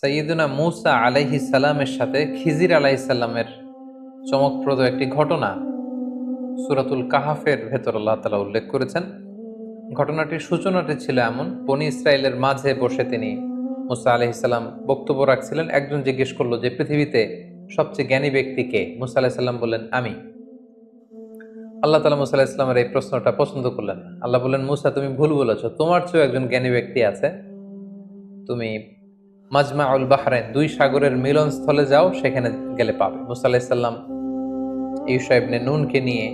সাইয়্যিদুনা মূসা আলাইহিস সালামের সাথে খিজির আলাইহিস সালামের চমকপ্রদ একটি ঘটনা সূরাতুল কাহাফের ভেতর আল্লাহ তাআলা উল্লেখ করেছেন। ঘটনাটির সূচনাটি ছিল এমন, বনী ইসরায়েলের মাঝে বসে তিনি মূসা আলাইহিস সালাম বক্তব্য রাখছিলেন। একজন জিজ্ঞেস করলো যে পৃথিবীতে সবচেয়ে জ্ঞানী ব্যক্তি কে? মূসা আলাইহিস সালাম বললেন, আমি। আল্লাহ তাআলা মূসা আলাইহিস সালামের এই প্রশ্নটা পছন্দ করলেন না। আল্লাহ বললেন, মূসা তুমি ভুল বলেছো, তোমার চেয়েও একজন জ্ঞানী ব্যক্তি আছে। তুমি মাজমাউল বাহরাইন, দুই সাগরের মিলনস্থলে যাও, সেখানে গেলে পাবে। মূসা আলাইহিস সালাম ইউশা ইবনে নুনকে নিয়ে,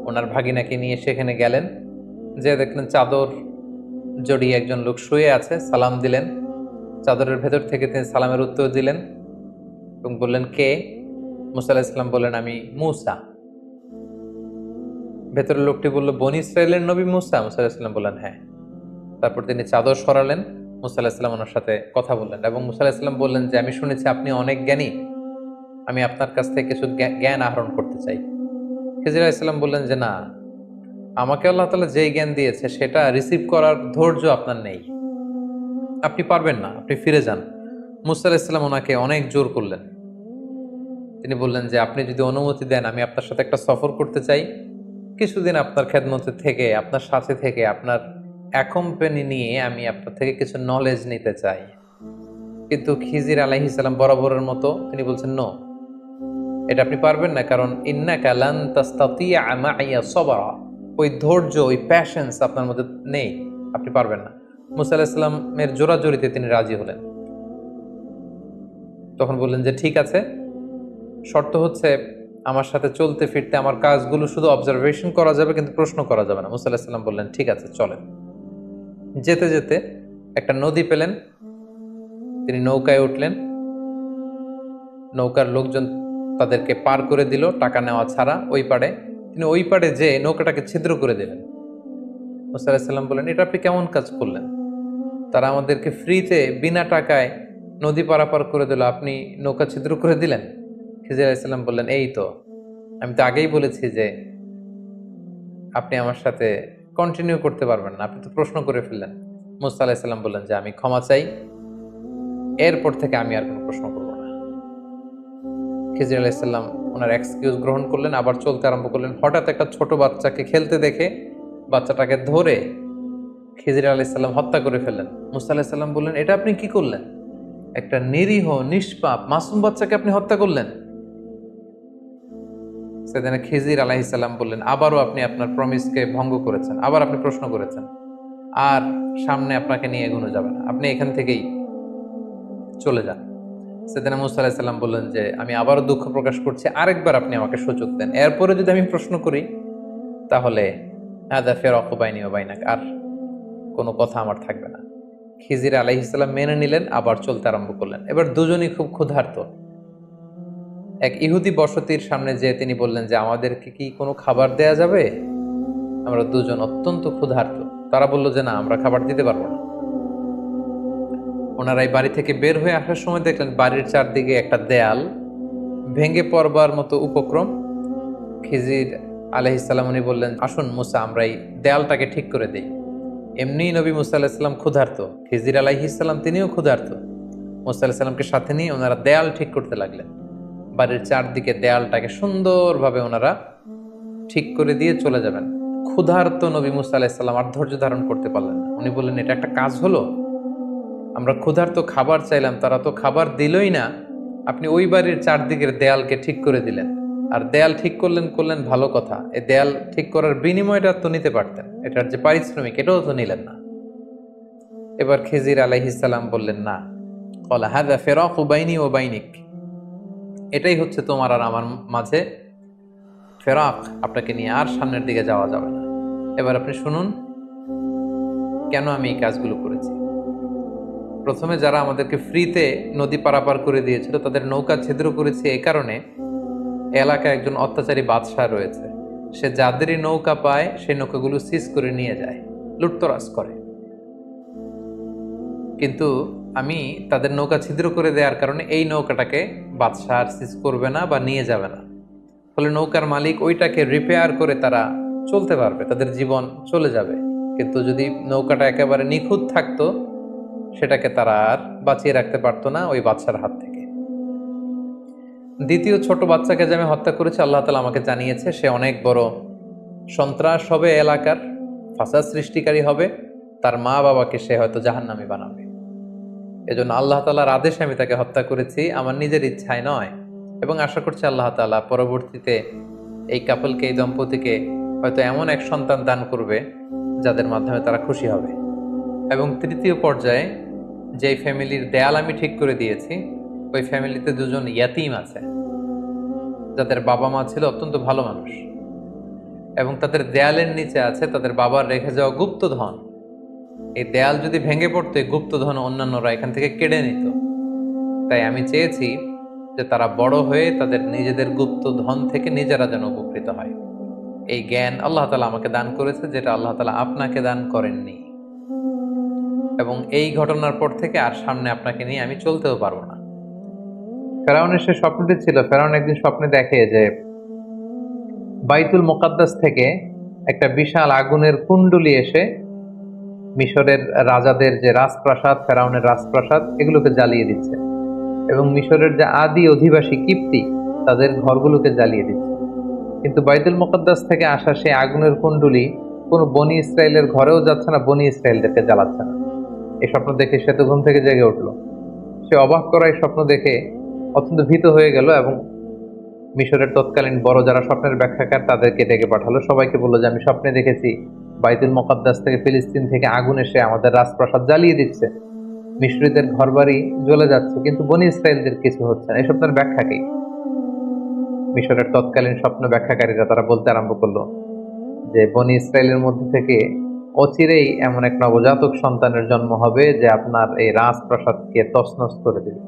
ওনার ভাগিনাকে নিয়ে সেখানে গেলেন। যে দেখলেন চাদর জড়িয়ে একজন লোক শুয়ে আছে, সালাম দিলেন। চাদরের ভেতর থেকে তিনি সালামের উত্তর দিলেন এবং বললেন, কে? মূসা আলাইহিস সালাম বললেন, আমি মূসা। ভেতরের লোকটি বলল, বনী ইসরায়েলের নবী মূসা? মূসা আলাইহিস সালাম বললেন, হ্যাঁ। তারপর তিনি চাদর সরালেন, মূসা আলাইহিস সালাম ওনার সাথে কথা বললেন এবং মূসা আলাইহিস সালাম বললেন যে আমি শুনেছি আপনি অনেক জ্ঞানী, আমি আপনার কাছ থেকে কিছু জ্ঞান আহরণ করতে চাই। খিজির আলাইহিস সালাম বললেন যে না, আমাকে আল্লাহ তাআলা যেই জ্ঞান দিয়েছে সেটা রিসিভ করার ধৈর্য আপনার নেই, আপনি পারবেন না, আপনি ফিরে যান। মূসা আলাইহিস সালাম ওনাকে অনেক জোর করলেন। তিনি বললেন যে আপনি যদি অনুমতি দেন, আমি আপনার সাথে একটা সফর করতে চাই, কিছুদিন আপনার খেদমতে থেকে, আপনার সাথে থেকে, আপনার অ্যাকম্পানি নিয়ে আমি আপনার থেকে কিছু নলেজ নিতে চাই। কিন্তু খিজির আলাইহিস সালাম বরাবরের মতো তিনি বলছেন, নো, এটা আপনি পারবেন না, কারণ ইন্নাকা লান তাস্তাতিয়া মাইয়া সবরা, ওই ধৈর্য, ওই প্যাশন্স আপনার মধ্যে নেই, আপনি পারবেন না। মূসা আলাইহিস সালামের জোরাজোরিতে তিনি রাজি হলেন। তখন বললেন যে ঠিক আছে, শর্ত হচ্ছে আমার সাথে চলতে ফিরতে আমার কাজগুলো শুধু অবজারভেশন করা যাবে, কিন্তু প্রশ্ন করা যাবে না। মূসা আলাইহিস সালাম বললেন, ঠিক আছে, চলেন। যেতে যেতে একটা নদী পেলেন, তিনি নৌকায় উঠলেন। নৌকার লোকজন তাদেরকে পার করে দিল টাকা নেওয়া ছাড়া ওই পাড়ে। তিনি ওই পাড়ে যে নৌকাটাকে ছিদ্র করে দিলেন। মূসা আলাইহিস সালাম বললেন, এটা আপনি কেমন কাজ করলেন? তারা আমাদেরকে ফ্রিতে বিনা টাকায় নদী পারাপার করে দিল, আপনি নৌকা ছিদ্র করে দিলেন? খিজির আলাইহিস সালাম বললেন, এই তো, আমি তো আগেই বলেছি যে আপনি আমার সাথে কন্টিনিউ করতে পারবেন না, আপনি তো প্রশ্ন করে ফেললেন। মূসা আলাইহিস সালাম বললেন যে আমি ক্ষমা চাই, এরপর থেকে আমি আর কোনো প্রশ্ন করব না। খিজির আলাইহিস সালাম ওনার এক্সকিউজ গ্রহণ করলেন, আবার চলতে আরম্ভ করলেন। হঠাৎ একটা ছোট বাচ্চাকে খেলতে দেখে বাচ্চাটাকে ধরে খিজির আলাইহিস সালাম হত্যা করে ফেললেন। মূসা আলাইহিস সালাম বললেন, এটা আপনি কি করলেন? একটা নিরীহ নিষ্পাপ মাসুম বাচ্চাকে আপনি হত্যা করলেন? সেদিন খিজির আলাইহিস সালাম বললেন, আবারও আপনি আপনার প্রমিসকে ভঙ্গ করেছেন, আবার আপনি প্রশ্ন করেছেন, আর সামনে আপনাকে নিয়ে এগোনো যাবে না, আপনি এখান থেকেই চলে যান। সেদিন মূসা আলাইহিস সালাম বললেন যে আমি আবারও দুঃখ প্রকাশ করছি, আরেকবার আপনি আমাকে সুযোগ দেন, এরপরে যদি আমি প্রশ্ন করি তাহলে হাদা ফিরাকু বাইনি ওয়া বাইনাক, আর কোনো কথা আমার থাকবে না। খিজির আলাইহিস সালাম মেনে নিলেন, আবার চলতে আরম্ভ করলেন। এবার দুজনই খুব ক্ষুধার্ত। এক ইহুদি বসতির সামনে যেয়ে তিনি বললেন যে আমাদেরকে কি কোনো খাবার দেয়া যাবে? আমরা দুজন অত্যন্ত ক্ষুধার্ত। তারা বলল যে না, আমরা খাবার দিতে পারবো না। ওনারা এই বাড়ি থেকে বের হয়ে আসার সময় দেখলেন বাড়ির চারদিকে একটা দেয়াল ভেঙে পড়বার মতো উপক্রম। খিজির আলাইহিস সালাম উনি বললেন, আসুন মূসা, আমরা এই দেয়ালটাকে ঠিক করে দেই। এমনিই নবী মূসা আলাইহিস সালাম ক্ষুধার্ত, খিজির আলাইহিস সালাম তিনিও ক্ষুধার্ত। মূসা আলাইহিস সালামকে সাথে নিয়ে ওনারা দেয়াল ঠিক করতে লাগলেন। বাড়ির চারদিকে দেয়ালটাকে সুন্দরভাবে ওনারা ঠিক করে দিয়ে চলে যাবেন। ক্ষুধার্ত নবী মূসা আলাইহিস সালাম আর ধৈর্য ধারণ করতে পারলেন না। উনি বললেন, এটা একটা কাজ হলো? আমরা ক্ষুধার্ত খাবার চাইলাম, তারা তো খাবার দিলই না, আপনি ওই বাড়ির চারদিকের দেয়ালকে ঠিক করে দিলেন। আর দেয়াল ঠিক করলেন ভালো কথা, এই দেয়াল ঠিক করার বিনিময়টা তো নিতে পারতেন, এটার যে পারিশ্রমিক এটাও তো নিলেন না। এবার খিজির আলাইহিস সালাম বললেন, না, ক্বালা হাযা ফিরাকু বাইনি ওয়া বাইনিক, এটাই হচ্ছে তোমার আর আমার মাঝে ফেরাক, আপনাকে নিয়ে আর সামনের দিকে যাওয়া যাবে না। এবার আপনি শুনুন কেন আমি এই কাজগুলো করেছি। প্রথমে যারা আমাদেরকে ফ্রিতে নদী পারাপার করে দিয়েছিল তাদের নৌকা ছিদ্র করেছে এই কারণে, এলাকায় একজন অত্যাচারী বাদশাহ রয়েছে, সে যাদেরই নৌকা পায় সেই নৌকাগুলো সিজ করে নিয়ে যায়, লুটতরাজ করে। কিন্তু আমি তাদের নৌকা ছিদ্র করে দেওয়ার কারণে এই নৌকাটাকে বাদশাহ আর সিজ করবে না বা নিয়ে যাবে না। ফলে নৌকার মালিক ওইটাকে রিপেয়ার করে তারা চলতে পারবে, তাদের জীবন চলে যাবে। কিন্তু যদি নৌকাটা একেবারে নিখুঁত থাকতো, সেটাকে তারা আর বাঁচিয়ে রাখতে পারতো না ওই বাচ্চার হাত থেকে। দ্বিতীয় ছোট বাচ্চাকে যে আমি হত্যা করেছি, আল্লাহ তাআলা আমাকে জানিয়েছে সে অনেক বড় সন্ত্রাস হবে, এলাকার ফাসাদ সৃষ্টিকারী হবে, তার মা বাবাকে সে হয়তো জাহান্নামী বানাবে। এজন্য আল্লাহ তাআলার আদেশে আমি তাকে হত্যা করেছি, আমার নিজের ইচ্ছায় নয়। এবং আশা করছি আল্লাহ তাআলা পরবর্তীতে এই কাপলকে, এই দম্পতিকে হয়তো এমন এক সন্তান দান করবে যাদের মাধ্যমে তারা খুশি হবে। এবং তৃতীয় পর্যায়ে যেই ফ্যামিলির দেয়াল আমি ঠিক করে দিয়েছি, ওই ফ্যামিলিতে দুজন ইয়াতিম আছে যাদের বাবা মা ছিল অত্যন্ত ভালো মানুষ, এবং তাদের দেয়ালের নিচে আছে তাদের বাবার রেখে যাওয়া গুপ্তধন। এই দেয়াল যদি ভেঙে পড়তো, এই গুপ্তধন অন্যান্যরা এখান থেকে কেড়ে নিত। তাই আমি চেয়েছি যে তারা বড় হয়ে তাদের নিজেদের গুপ্তধন থেকে নিজেরা যেন উপকৃত হয়। এই জ্ঞান আল্লাহ তাআলা আমাকে দান করেছে, যেটা আল্লাহ তাআলা আপনাকে দান করেননি। এবং এই ঘটনার পর থেকে আর সামনে আপনাকে নিয়ে আমি চলতেও পারবো না। ফেরাউনের সে স্বপ্নটি ছিল, ফেরাউন একদিন স্বপ্নে দেখে যে বাইতুল মুকাদ্দাস থেকে একটা বিশাল আগুনের কুণ্ডলী এসে মিশরের রাজাদের যে রাজপ্রাসাদ, ফেরাউনের রাজপ্রাসাদ, এগুলোকে জ্বালিয়ে দিচ্ছে, এবং মিশরের যে আদি অধিবাসী কিপ্তি তাদের ঘরগুলোকে জ্বালিয়ে দিচ্ছে। কিন্তু বাইতুল মুকাদ্দাস থেকে আসা সেই আগুনের কুণ্ডলী কোনো বনি ইসরায়েলের ঘরেও যাচ্ছে না, বনি ইসরায়েলদেরকে জ্বালাচ্ছে না। এই স্বপ্ন দেখে সে তো ঘুম থেকে জেগে উঠলো। সে অবাক করা এই স্বপ্ন দেখে অত্যন্ত ভীত হয়ে গেল, এবং মিশরের তৎকালীন বড় যারা স্বপ্নের ব্যাখ্যাকার তাদেরকে ডেকে পাঠালো। সবাইকে বললো যে আমি স্বপ্নে দেখেছি বাইতুল মুকাদ্দাস থেকে, ফিলিস্তিন থেকে আগুন এসে আমাদের রাজপ্রাসাদ জ্বালিয়ে দিচ্ছে, মিশরীদের ঘরবাড়ি জ্বলে যাচ্ছে, কিন্তু বনি ইসরায়েলদের কিছু হচ্ছে না। এই স্বপ্নের ব্যাখ্যা কি? মিশরের তৎকালীন স্বপ্ন ব্যাখ্যাকারীরা তারা বলতে আরম্ভ করলো যে বনি ইসরায়েলের মধ্যে থেকে অচিরেই এমন এক নবজাতক সন্তানের জন্ম হবে যে আপনার এই রাজপ্রাসাদকে তছনছ করে দেবে।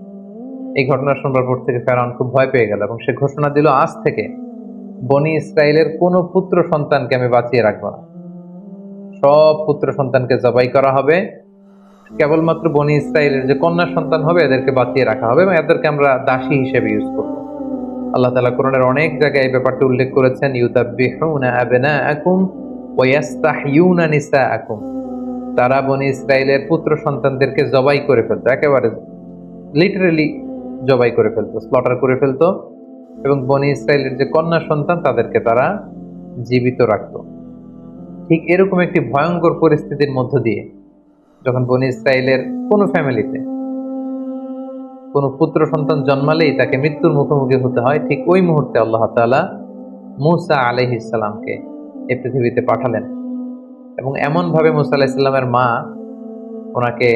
এই ঘটনা শোনার পর থেকে ফেরাউন খুব ভয় পেয়ে গেল, এবং সে ঘোষণা দিল, আজ থেকে বনি ইসরায়েলের কোনো পুত্র সন্তানকে আমি বাঁচিয়ে রাখবো না, সব পুত্র সন্তানকে জবাই করা হবে, কেবলমাত্র বনি ইসরায়েলের যে কন্যা সন্তান হবে এদেরকে বাঁচিয়ে রাখা হবে, এবং এদেরকে আমরা দাসী হিসেবে ইউজ করবো। আল্লাহ তাআলা কোরআনের অনেক জায়গায় এই ব্যাপারটি উল্লেখ করেছেন, ইউদাব্বিহুনা আবনাআকুম ওয়া ইস্তাহয়ুনা নিসাআকুম। তারা বনি ইসরায়েলের পুত্র সন্তানদেরকে জবাই করে ফেলতো, একেবারে লিটারেলি জবাই করে ফেলতো, স্লটার করে ফেলতো, এবং বনি ইসরায়েলের যে কন্যা সন্তান তাদেরকে তারা জীবিত রাখত। ঠিক এরকম একটি ভয়ঙ্কর পরিস্থিতির মধ্য দিয়ে যখন বনি ইসরায়েলের কোনো ফ্যামিলিতে কোনো পুত্র সন্তান জন্মালেই তাকে মৃত্যুর মুখোমুখি হতে হয়, ঠিক ওই মুহূর্তে আল্লাহ তাআলা মূসা আলাইহিস সালামকে এই পৃথিবীতে পাঠালেন। এবং এমনভাবে মূসা আলাইহিস সালামের মা ওনাকে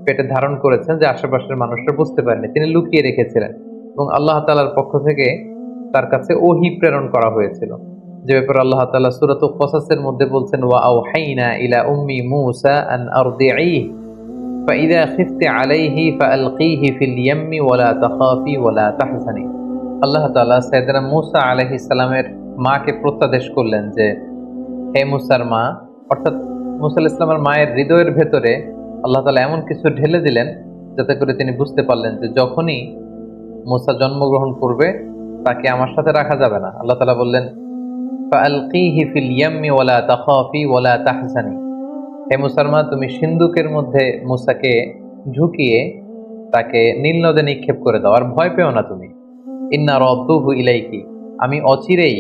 পেটে ধারণ করেছেন যে আশেপাশের মানুষরা বুঝতে পারেনি, তিনি লুকিয়ে রেখেছিলেন। এবং আল্লাহ তাআলার পক্ষ থেকে তার কাছে ওহী প্রেরণ করা হয়েছিল, যে ব্যাপারে আল্লাহ তাআলা সূরাতুল কসাসের মধ্যে বলছেন, ওয়া আওহাইনা ইলা উম্মি মূসা আন আরদিঈহি ফাইযা খিফতি আলাইহি ফাআলকিহি ফিল ইয়াম্মি ওয়ালা তাখাফি ওয়ালা তাহজানি। আল্লাহ তাআলা সাইয়েদনা মূসা আলাইহিস সালামের মাকে প্রত্যাদেশ করলেন যে, হে মূসার মা, অর্থাৎ মূসা আলাইহিস সালামের মায়ের হৃদয়ের ভেতরে আল্লাহ তাআলা এমন কিছু ঢেলে দিলেন যাতে করে তিনি বুঝতে পারলেন যে যখনই মূসা জন্মগ্রহণ করবে তাকে আমার সাথে রাখা যাবে না। আল্লাহ তাআলা বললেন, ফাআলকিহি ফিল ইয়াম্মি ওয়ালা তাখাফি ওয়ালা তাহজানি। হে মূসার মা, তুমি সিন্ধুকের মধ্যে মূসাকে ঢুকিয়ে তাকে নীল নদে নিক্ষেপ করে দাও, আর ভয় পেও না তুমি। ইন্না রাদ্দুহু ইলাইকি, আমি অচিরেই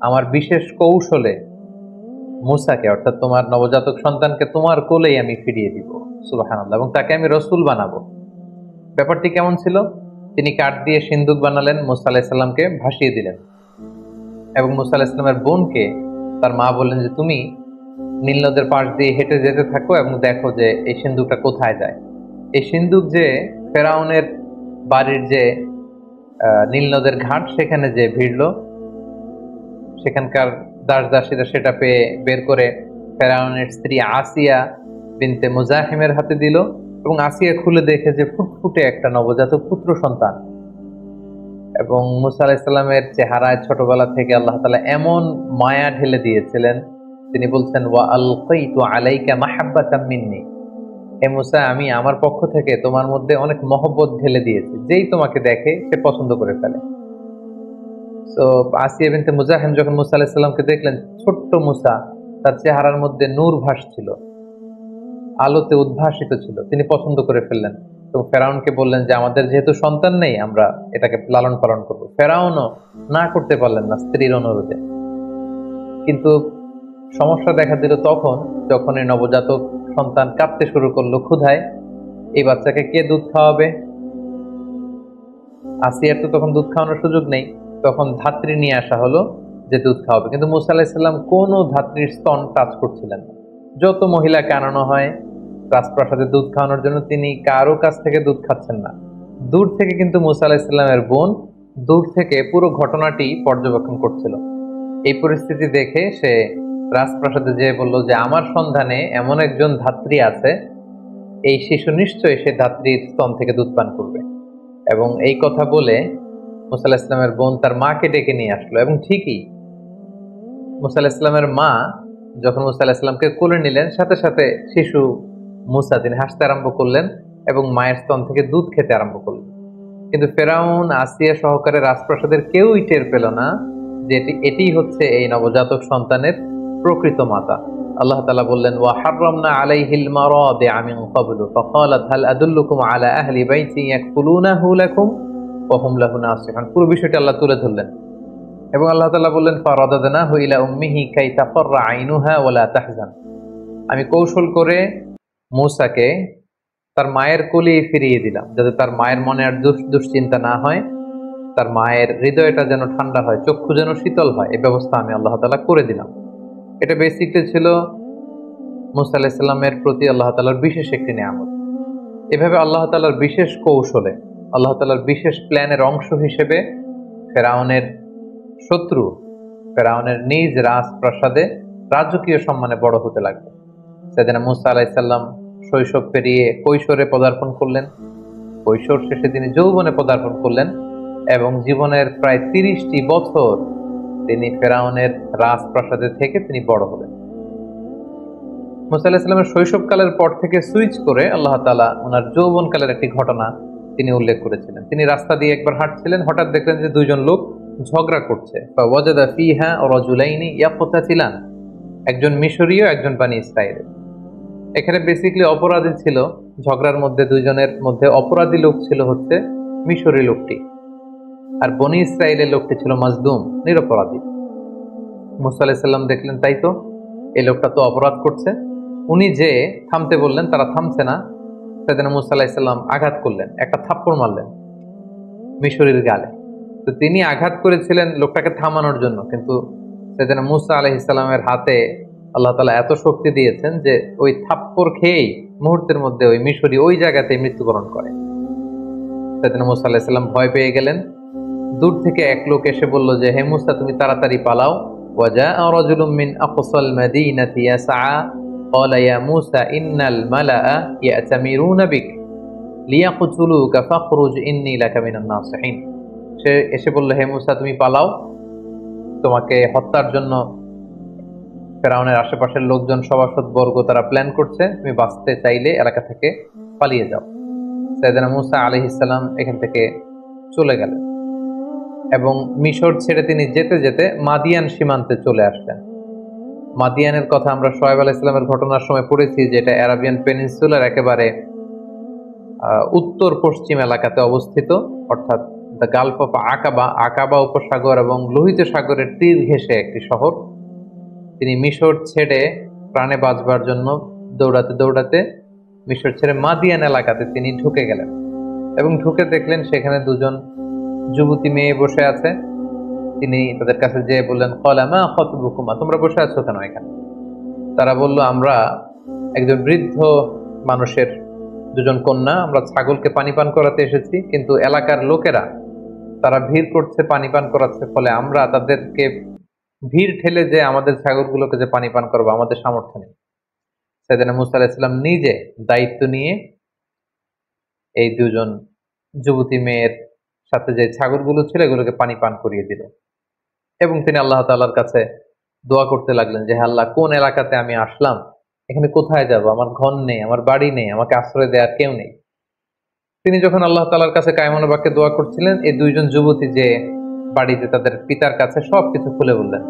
আমার বিশেষ কৌশলে মূসাকে, অর্থাৎ তোমার নবজাতক সন্তানকে তোমার কোলেই আমি ফিরিয়ে দিব। সুবহানাল্লাহ। এবং তাকে আমি রসুল বানাবো। ব্যাপারটি কেমন ছিল? তিনি কাঠ দিয়ে সিন্ধুক বানালেন, মূসা আলাইহিস সালামকে ভাসিয়ে দিলেন, এবং মূসা আলাইহিস সালামের বোনকে তার মা বললেন যে তুমি নীল নদের পাশ দিয়ে হেঁটে যেতে থাকো এবং দেখো যে এই সিন্ধুকটা কোথায় যায়। এই সিন্ধুক যে ফেরাউনের বাড়ির যে নীল নদের ঘাট, সেখানে যে ভিড়ল, সেখানকার দাস দাসীরা সেটা পেয়ে বের করে ফেরাউনের স্ত্রী আসিয়া বিনতে মুজাহিমের হাতে দিল, এবং আসিয়া খুলে দেখে যে ফুটফুটে একটা নবজাতক পুত্র সন্তান। এবং মূসা আলাইহিস সালামের চেহারায় ছোটবেলা থেকে আল্লাহ তাআলা এমন মায়া ঢেলে দিয়েছিলেন, তিনি বলছেন, ওয়া আলকাইতু আলাইকা মাহাব্বাতাম মিন্নি। হে মূসা, আমি আমার পক্ষ থেকে তোমার মধ্যে অনেক মহব্বত ঢেলে দিয়েছি, যেই তোমাকে দেখে সে পছন্দ করে ফেলে। তো আসিয়া বিনতে মুজাহিম যখন মূসা আলাইহিস সালামকে দেখলেন, ছোট্ট মূসা, তার চেহারার মধ্যে নূর ভাসছিল, আলোতে উদ্ভাসিত ছিল, তিনি পছন্দ করে ফেললেন। তো ফেরাউনকে বললেন যে আমাদের যেহেতু সন্তান নেই, আমরা এটাকে লালন পালন করব। ফেরাউনও না করতে পারলেন না স্ত্রীর অনুরোধে। কিন্তু সমস্যা দেখা দিল তখন, যখন এই নবজাতক সন্তান কাঁদতে শুরু করলো ক্ষুধায়। এই বাচ্চাকে কে দুধ খাওয়াবে? আসিয়ার তো তখন দুধ খাওয়ানোর সুযোগ নেই। তখন ধাত্রী নিয়ে আসা হলো যে দুধ খাওয়াবে, কিন্তু মুসা আলাহিসাল্লাম কোনো ধাত্রীর স্তন টাচ করছিলেন না। যত মহিলাকে আনানো হয় রাজপ্রাসাদে দুধ খাওয়ানোর জন্য, তিনি কারো কাছ থেকে দুধ খাচ্ছেন না। দূর থেকে কিন্তু মুসা আলাহিসাল্লামের বোন দূর থেকে পুরো ঘটনাটি পর্যবেক্ষণ করছিল। এই পরিস্থিতি দেখে সে রাজপ্রাসাদে যেয়ে বলল যে আমার সন্ধানে এমন একজন ধাত্রী আছে, এই শিশু নিশ্চয়ই সে ধাত্রীর স্তন থেকে দুধ পান করবে। এবং এই কথা বলে মুসা আলাহিস ইসলামের বোন তার মাকে ডেকে নিয়ে আসলো। এবং ঠিকই মুসা আলাহিস ইসলামের মা যখন মুসা আলাহিস ইসলামকে কোলে নিলেন, সাথে সাথে শিশু মুসা তিনি হাসতে আরম্ভ করলেন এবং মায়ের স্তন থেকে দুধ খেতে আরম্ভ করলেন। কিন্তু ফেরাউন, আসিয়া সহকারে রাজপ্রাসাদের কেউই টের পেল না যে এটি হচ্ছে এই নবজাতক সন্তানের প্রকৃত মাতা। আল্লাহ তাআলা বললেন, ওয়া হাররামনা আলাইহিল মারাদিআ মিন ক্বাবলু ফাকালাত হাল আদুল্লুকুম আলা আহলি বাইতি ইয়াকফুলুনাহু লাকুম ওয়া হুম লাহু নাসিহুন। পুরো বিষয়টি আল্লাহ তুলে ধরলেন এবং আল্লাহ তাআলা বললেন, ফারাদাদনাহু ইলা উম্মিহি কাই তাফাররা আইনুহা ওয়া লা তাহজান। আমি কৌশল করে মূসাকে তার মায়ের কোলে ফিরিয়ে দিলাম, যাতে তার মায়ের মনে আর দুশ্চিন্তা না হয়, তার মায়ের হৃদয়টা যেন ঠান্ডা হয়, চক্ষু যেন শীতল হয়। এই ব্যবস্থা আমি আল্লাহ তাআলা করে দিলাম। এটা বেসিকলি ছিল মুসা আলাইহিস সালামের প্রতি আল্লাহ তাআলার বিশেষ একটি নিয়ামত। এভাবে আল্লাহ তাআলার বিশেষ কৌশলে, আল্লাহ তাআলার বিশেষ প্ল্যানের অংশ হিসেবে ফেরাউনের শত্রু, ফেরাউনের নিজ রাজপ্রাসাদে রাজকীয় সম্মানে বড় হতে লাগবে। সেদিন মুসা আলাইহিস সালাম শৈশব পেরিয়ে কৈশোরে পদার্পণ করলেন, কৈশোর শেষে তিনি যৌবনে পদার্পণ করলেন এবং জীবনের প্রায় ৩০টি বছর তিনি ফেরাউনের রাজপ্রাসাদে থেকে তিনি বড় হলেন। মুসা আলাইহিস সালামের শৈশবকালের পর থেকে সুইচ করে আল্লাহ তাআলা ওনার যৌবনকালের একটি ঘটনা তিনি উল্লেখ করেছিলেন। তিনি রাস্তা দিয়ে একবার হাঁটছিলেন, হঠাৎ দেখলেন যে দুইজন লোক ঝগড়া করছে। ফাওয়াজাদা ফিহা রাজুলাইনি ইয়াকতাতিলান, একজন মিশরীয়, একজন বনী ইসরাঈল। এখানে বেসিক্যালি অপরাধী ছিল ঝগড়ার মধ্যে, দুইজনের মধ্যে অপরাধী লোক ছিল হচ্ছে মিশরী লোকটি, আর বনী ইসরাঈলের লোকটি ছিল মাজদুম, নিরপরাধী। মুসা আলাইহিস সালাম দেখলেন তাই তো, এই লোকটা তো অপরাধ করছে। উনি যে থামতে বললেন, তারা থামছে না। সেদিন মুসা আলাইহিস সালাম আঘাত করলেন, একটা থাপ্পড় মারলেন মিশরীর গালে। তো তিনি আঘাত করেছিলেন লোকটাকে থামানোর জন্য, কিন্তু সেদিন মুসা আলাইহিস সালামের হাতে আল্লাহ তাআলা এত শক্তি দিয়েছেন যে ওই থাপ্পড় খেয়েই মুহূর্তের মধ্যে ওই মিশরী ওই জায়গাতেই মৃত্যুবরণ করে। সেদিন মুসা আলাইহিস সালাম ভয় পেয়ে গেলেন। দূর থেকে এক লোক এসে বলল যে, হে মুসা, তুমি তাড়াতাড়ি পালাও। ওয়াজাআ রাজুলুম মিন আকসাল মাদিনাতি ইয়াসআ ক্বালা ইয়া মুসা ইন্নাল মালাআ ইয়াতামিরুনা বিক লিয়াকতুলুকা ফাখরুজ ইন্নী লাকা মিনান নাসিহিন। সে এসে বলল, হে মুসা, তুমি পালাও, তোমাকে হত্যার জন্য ফেরাউনের আশেপাশের লোকজন, সভাসদ বর্গ তারা প্ল্যান করছে, তুমি বাঁচতে চাইলে এলাকা থেকে পালিয়ে যাও। সাইয়েদনা মুসা আলাইহিস সালাম এখান থেকে চলে গেলেন এবং মিশর ছেড়ে তিনি যেতে যেতে মাদিয়ান সীমান্তে চলে আসলেন। মাদিয়ানের কথা আমরা শোয়েব আলাইহিস সালামের ঘটনার সময় পড়েছি, যে এটা আরাবিয়ান পেনিনসুলার একেবারে উত্তর পশ্চিম এলাকাতে অবস্থিত, অর্থাৎ দ্য গালফ অফ আকাবা, আকাবা উপসাগর এবং লোহিত সাগরের তীর ঘেঁষে একটি শহর। তিনি মিশর ছেড়ে প্রাণে বাঁচবার জন্য দৌড়াতে দৌড়াতে মিশর ছেড়ে মাদিয়ান এলাকাতে তিনি ঢুকে গেলেন এবং ঢুকে দেখলেন সেখানে দুজন যুবতী মেয়ে বসে আছে। তিনি তাদের কাছে যেয়ে বললেন, ক্বালা মা খাতবুকুমা, তোমরা বসে আছো কেন এখানে? তারা বলল, আমরা একজন বৃদ্ধ মানুষের দুজন কন্যা, আমরা ছাগলকে পানি পান করাতে এসেছি, কিন্তু এলাকার লোকেরা তারা ভিড় করছে, পানি পান করাচ্ছে, ফলে আমরা তাদেরকে ভিড় ঠেলে যে আমাদের ছাগলগুলোকে যে পানি পান করবো আমাদের সামর্থ্য নেই। সাইয়েদনা মুসা আলাইহিস সালাম নিজে দায়িত্ব নিয়ে এই দুজন যুবতী মেয়ের সাথে যে ছাগলগুলো ছিল এগুলোকে পানি পান করিয়ে দিল এবং তিনি আল্লাহ তাআলার কাছে দোয়া করতে লাগলেন যে, হে আল্লাহ, কোন এলাকাতে আমি আসলাম, এখানে কোথায় যাব? আমার ঘর নেই, আমার বাড়ি নেই, আমাকে আশ্রয় দেওয়ার কেউ নেই। তিনি যখন আল্লাহ তাআলার কাছে কায়মনে বাক্যে দোয়া করছিলেন, এই দুইজন যুবতী যে বাড়িতে তাদের পিতার কাছে সবকিছু খুলে বললেন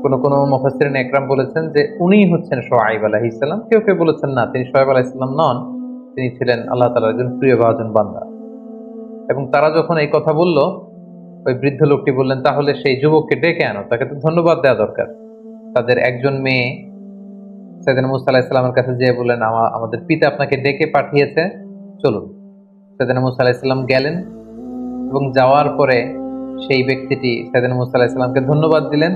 কোন মুফাসসিরিন একরাম বলেছেন যে উনিই হচ্ছেন শুআয়ব আলাইহিস সালাম, কেউ কেউ বলেছেন না, তিনি শুআয়ব আলাইহিস সালাম নন, তিনি ছিলেন আল্লাহ তাআলার একজন প্রিয় ভাজন বান্দা। এবং তারা যখন এই কথা বলল, ওই বৃদ্ধ লোকটি বললেন, তাহলে সেই যুবককে ডেকে আনো, তাকে তো ধন্যবাদ দেওয়া দরকার। তাদের একজন মেয়ে সাইয়েদনা মুসা আলাইহিস সালামের কাছে যেয়ে বললেন, আমাদের পিতা আপনাকে ডেকে পাঠিয়েছে, চলুন। সাইয়েদনা মুসা আলাইহিস সালাম গেলেন এবং যাওয়ার পরে সেই ব্যক্তিটি সাইয়েদনা মুসা আলাইহিস সালামকে ধন্যবাদ দিলেন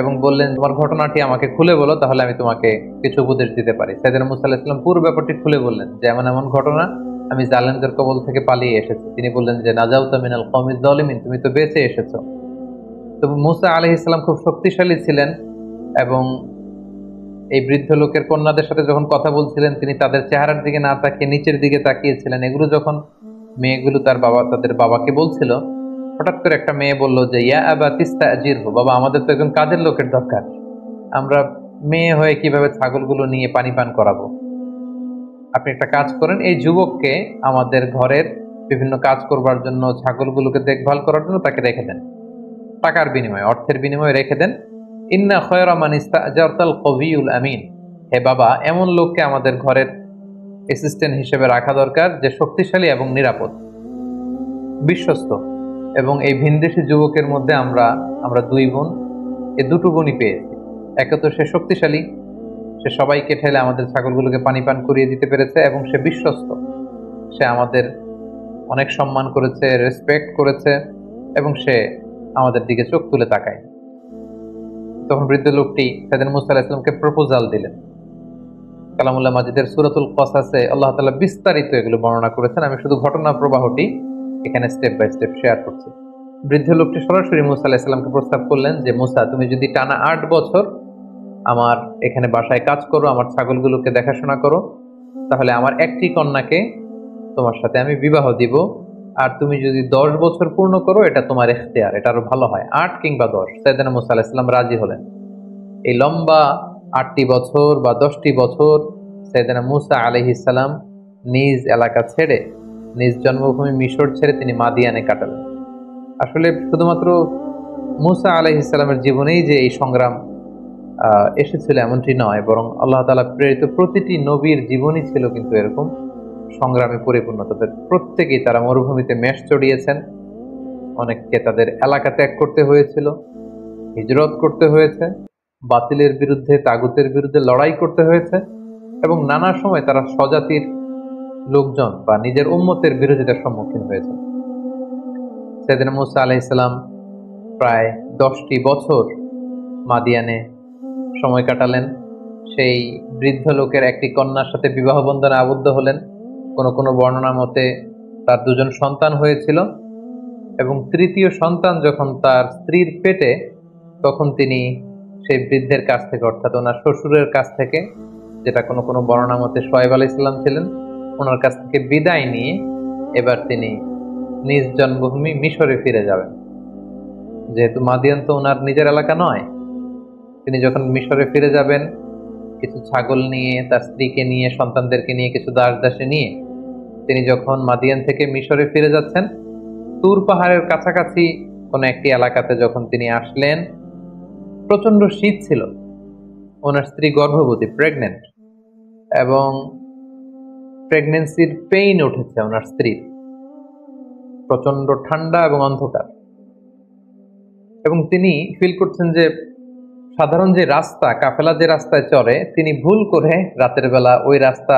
এবং বললেন, তোমার ঘটনাটি আমাকে খুলে বলো, তাহলে আমি তোমাকে কিছু উপদেশ দিতে পারি। সাইয়েদনা মুসা আলাইহিস সালাম পুরো ব্যাপারটি খুলে বললেন যে এমন এমন ঘটনা, আমি জালেমদের কবল থেকে পালিয়ে এসেছি। তিনি বললেন যে নাজাউতা মিনাল কওমিজ যালিমিন, তুমি তো বেঁচে এসেছো। তো মুসা আলাইহিস সালাম খুব শক্তিশালী ছিলেন এবং এই বৃদ্ধ লোকের কন্যাদের সাথে যখন কথা বলছিলেন, তিনি তাদের চেহারার দিকে না তাকিয়ে নিচের দিকে তাকিয়েছিলেন। এগুলো যখন মেয়েগুলো তাদের বাবাকে বলছিল, হঠাৎ করে একটা মেয়ে বলল যে ইয়া আবা তিস্তাজিরহু, বাবা আমাদের তো একজন কাজের লোকের দরকার, আমরা মেয়ে হয়ে কিভাবে ছাগলগুলো নিয়ে পানি পান করাবো, আপনি একটা কাজ করেন, এই যুবককে আমাদের ঘরের বিভিন্ন কাজ করবার জন্য, ছাগলগুলোকে দেখভাল করার জন্য তাকে রেখে দেন, টাকার বিনিময়ে, অর্থের বিনিময়ে রেখে দেন। ইন্না খায়রা মান ইস্তাজারতাল কবিয়ুল আমিন, হে বাবা এমন লোককে আমাদের ঘরের অ্যাসিস্ট্যান্ট হিসেবে রাখা দরকার যে শক্তিশালী এবং নিরাপদ, বিশ্বস্ত। এবং এই ভিনদেশী যুবকের মধ্যে আমরা দুই গুণ, এই দুটো গুণই পেয়েছি। একে তো সে শক্তিশালী, সে সবাইকে ঠেলে আমাদের ছাগলগুলোকে পানি পান করিয়ে দিতে পেরেছে, এবং সে বিশ্বস্ত, সে আমাদের অনেক সম্মান করেছে, রেসপেক্ট করেছে, এবং সে আমাদের দিকে চোখ তুলে তাকায়। তখন বৃদ্ধ লোকটি সাইয়েদনা মুসা আলাইহিস সালামকে প্রপোজাল দিলেন। কালামুল্লাহ মাজিদের সূরাতুল কসাসে আল্লাহ তাআলা বিস্তারিত এগুলো বর্ণনা করেছেন, আমি শুধু ঘটনা প্রবাহটি এখানে স্টেপ বাই স্টেপ শেয়ার করছি। বৃদ্ধ লোকটি সরাসরি মুসা আলাইহিস সালামকে প্রস্তাব করলেন যে মুসা, তুমি যদি টানা 8 বছর আমার এখানে বাসায় কাজ করো, আমার ছাগলগুলোকে দেখাশোনা করো, তাহলে আমার একটি কন্যাকে তোমার সাথে আমি বিবাহ দিব। আর তুমি যদি 10 বছর পূর্ণ করো, এটা তোমার ইখতিয়ার, এটা আরো ভালো হয়, 8 কিংবা 10। সাইয়েদনা মুসা আলাইহিস সালাম রাজি হলেন। এই লম্বা 8টি বছর বা 10টি বছর সাইয়েদনা মুসা আলাইহিস সালাম নিজ এলাকা ছেড়ে, নিজ জন্মভূমি মিশর ছেড়ে তিনি মাদিয়ানে কাটালেন। আসলে শুধুমাত্র মুসা আলাইহিস সালামের জীবনেই যে এই সংগ্রাম এসেছিল এমনটি নয়, বরং আল্লাহ তাআলা প্রেরিত প্রতিটি নবীর জীবনই ছিল কিন্তু এরকম সংগ্রামে পরিপূর্ণ। তাদের প্রত্যেকেই, তারা মরুভূমিতে মেষ চড়িয়েছেন, অনেককে তাদের এলাকা ত্যাগ করতে হয়েছিল, হিজরত করতে হয়েছে, বাতিলের বিরুদ্ধে, তাগুতের বিরুদ্ধে লড়াই করতে হয়েছে, এবং নানা সময় তারা স্বজাতির লোকজন বা নিজের উম্মতের বিরোধিতার সম্মুখীন হয়েছে। সাইয়েদনা মুসা আলাইহিস সালাম প্রায় 10টি বছর মাদিয়ানে সময় কাটালেন। সেই বৃদ্ধ লোকের একটি কন্যার সাথে বিবাহ বন্ধনে আবদ্ধ হলেন। কোন বর্ণনা মতে তার 2জন সন্তান হয়েছিল, এবং তৃতীয় সন্তান যখন তার স্ত্রীর পেটে, তখন তিনি সেই বৃদ্ধের কাছ থেকে, অর্থাৎ ওনার শ্বশুরের কাছ থেকে, যেটা কোনো বর্ণনা মতে শুআয়ব আলাইহিস সালাম ছিলেন, ওনার কাছ থেকে বিদায় নিয়ে এবার তিনি নিজ জন্মভূমি মিশরে ফিরে যাবেন। যেহেতু মাদিয়ান তো ওনার নিজের এলাকা নয়, তিনি যখন মিশরে ফিরে যাবেন, কিছু ছাগল নিয়ে, তার স্ত্রীকে নিয়ে, সন্তানদেরকে নিয়ে, কিছু দাস দাসী নিয়ে তিনি যখন মাদিয়ান থেকে মিশরে ফিরে যাচ্ছেন, তুর পাহাড়ের কাছাকাছি কোনো একটি এলাকাতে যখন তিনি আসলেন, প্রচন্ড শীত ছিল, ওনার স্ত্রী গর্ভবতী, প্রেগনেন্ট, এবং প্রেগনেন্সির পেইন উঠেছে ওনার স্ত্রীর, প্রচন্ড ঠান্ডা এবং অন্ধকার, এবং তিনি ফিল করছেন যে সাধারণ যে রাস্তা, কাফেলা যে রাস্তায় চলে, তিনি ভুল করে রাতের বেলা ওই রাস্তা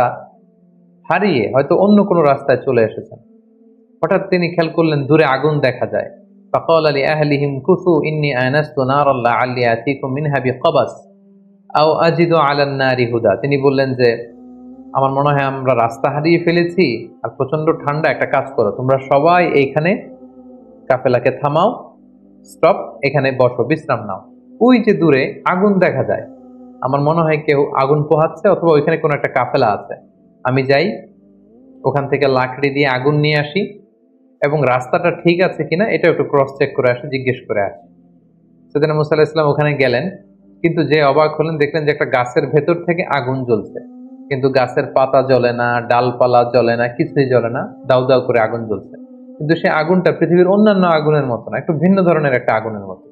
হারিয়ে হয়তো অন্য কোনো রাস্তায় চলে এসেছেন। হঠাৎ তিনি খেয়াল করলেন দূরে আগুন দেখা যায়। ফাকালা লিআহলিহিম কুসু ইন্নী আনাস্তু নারান লাআল্লি আতীকুম মিনহা বিকবাস আও আজিদু আলান নারি হুদা। তিনি বললেন যে আমার মনে হয় আমরা রাস্তা হারিয়ে ফেলেছি, আর প্রচন্ড ঠান্ডা, একটা কাজ করো, তোমরা সবাই এইখানে কাফেলাকে থামাও, স্টপ, এখানে বসো, বিশ্রাম নাও। ওই যে দূরে আগুন দেখা যায়, আমার মনে হয় কেউ আগুন পোহাচ্ছে, অথবা ওইখানে কোনো একটা কাফেলা আছে, আমি যাই ওখান থেকে লাকড়ি দিয়ে আগুন নিয়ে আসি, এবং রাস্তাটা ঠিক আছে কিনা এটা একটু ক্রস চেক করে আসি, জিজ্ঞেস করে আসি। সাইয়েদনা মুসা আলাইহিস সালাম ওখানে গেলেন, কিন্তু যে অবাক হলেন, দেখলেন যে একটা গাছের ভেতর থেকে আগুন জ্বলছে, কিন্তু গাছের পাতা জ্বলে না, ডালপালা জ্বলে না, কিছুই জ্বলে না, দাউ দাউ করে আগুন জ্বলছে। কিন্তু সেই আগুনটা পৃথিবীর অন্যান্য আগুনের মতো না, একটু ভিন্ন ধরনের একটা আগুনের মতো।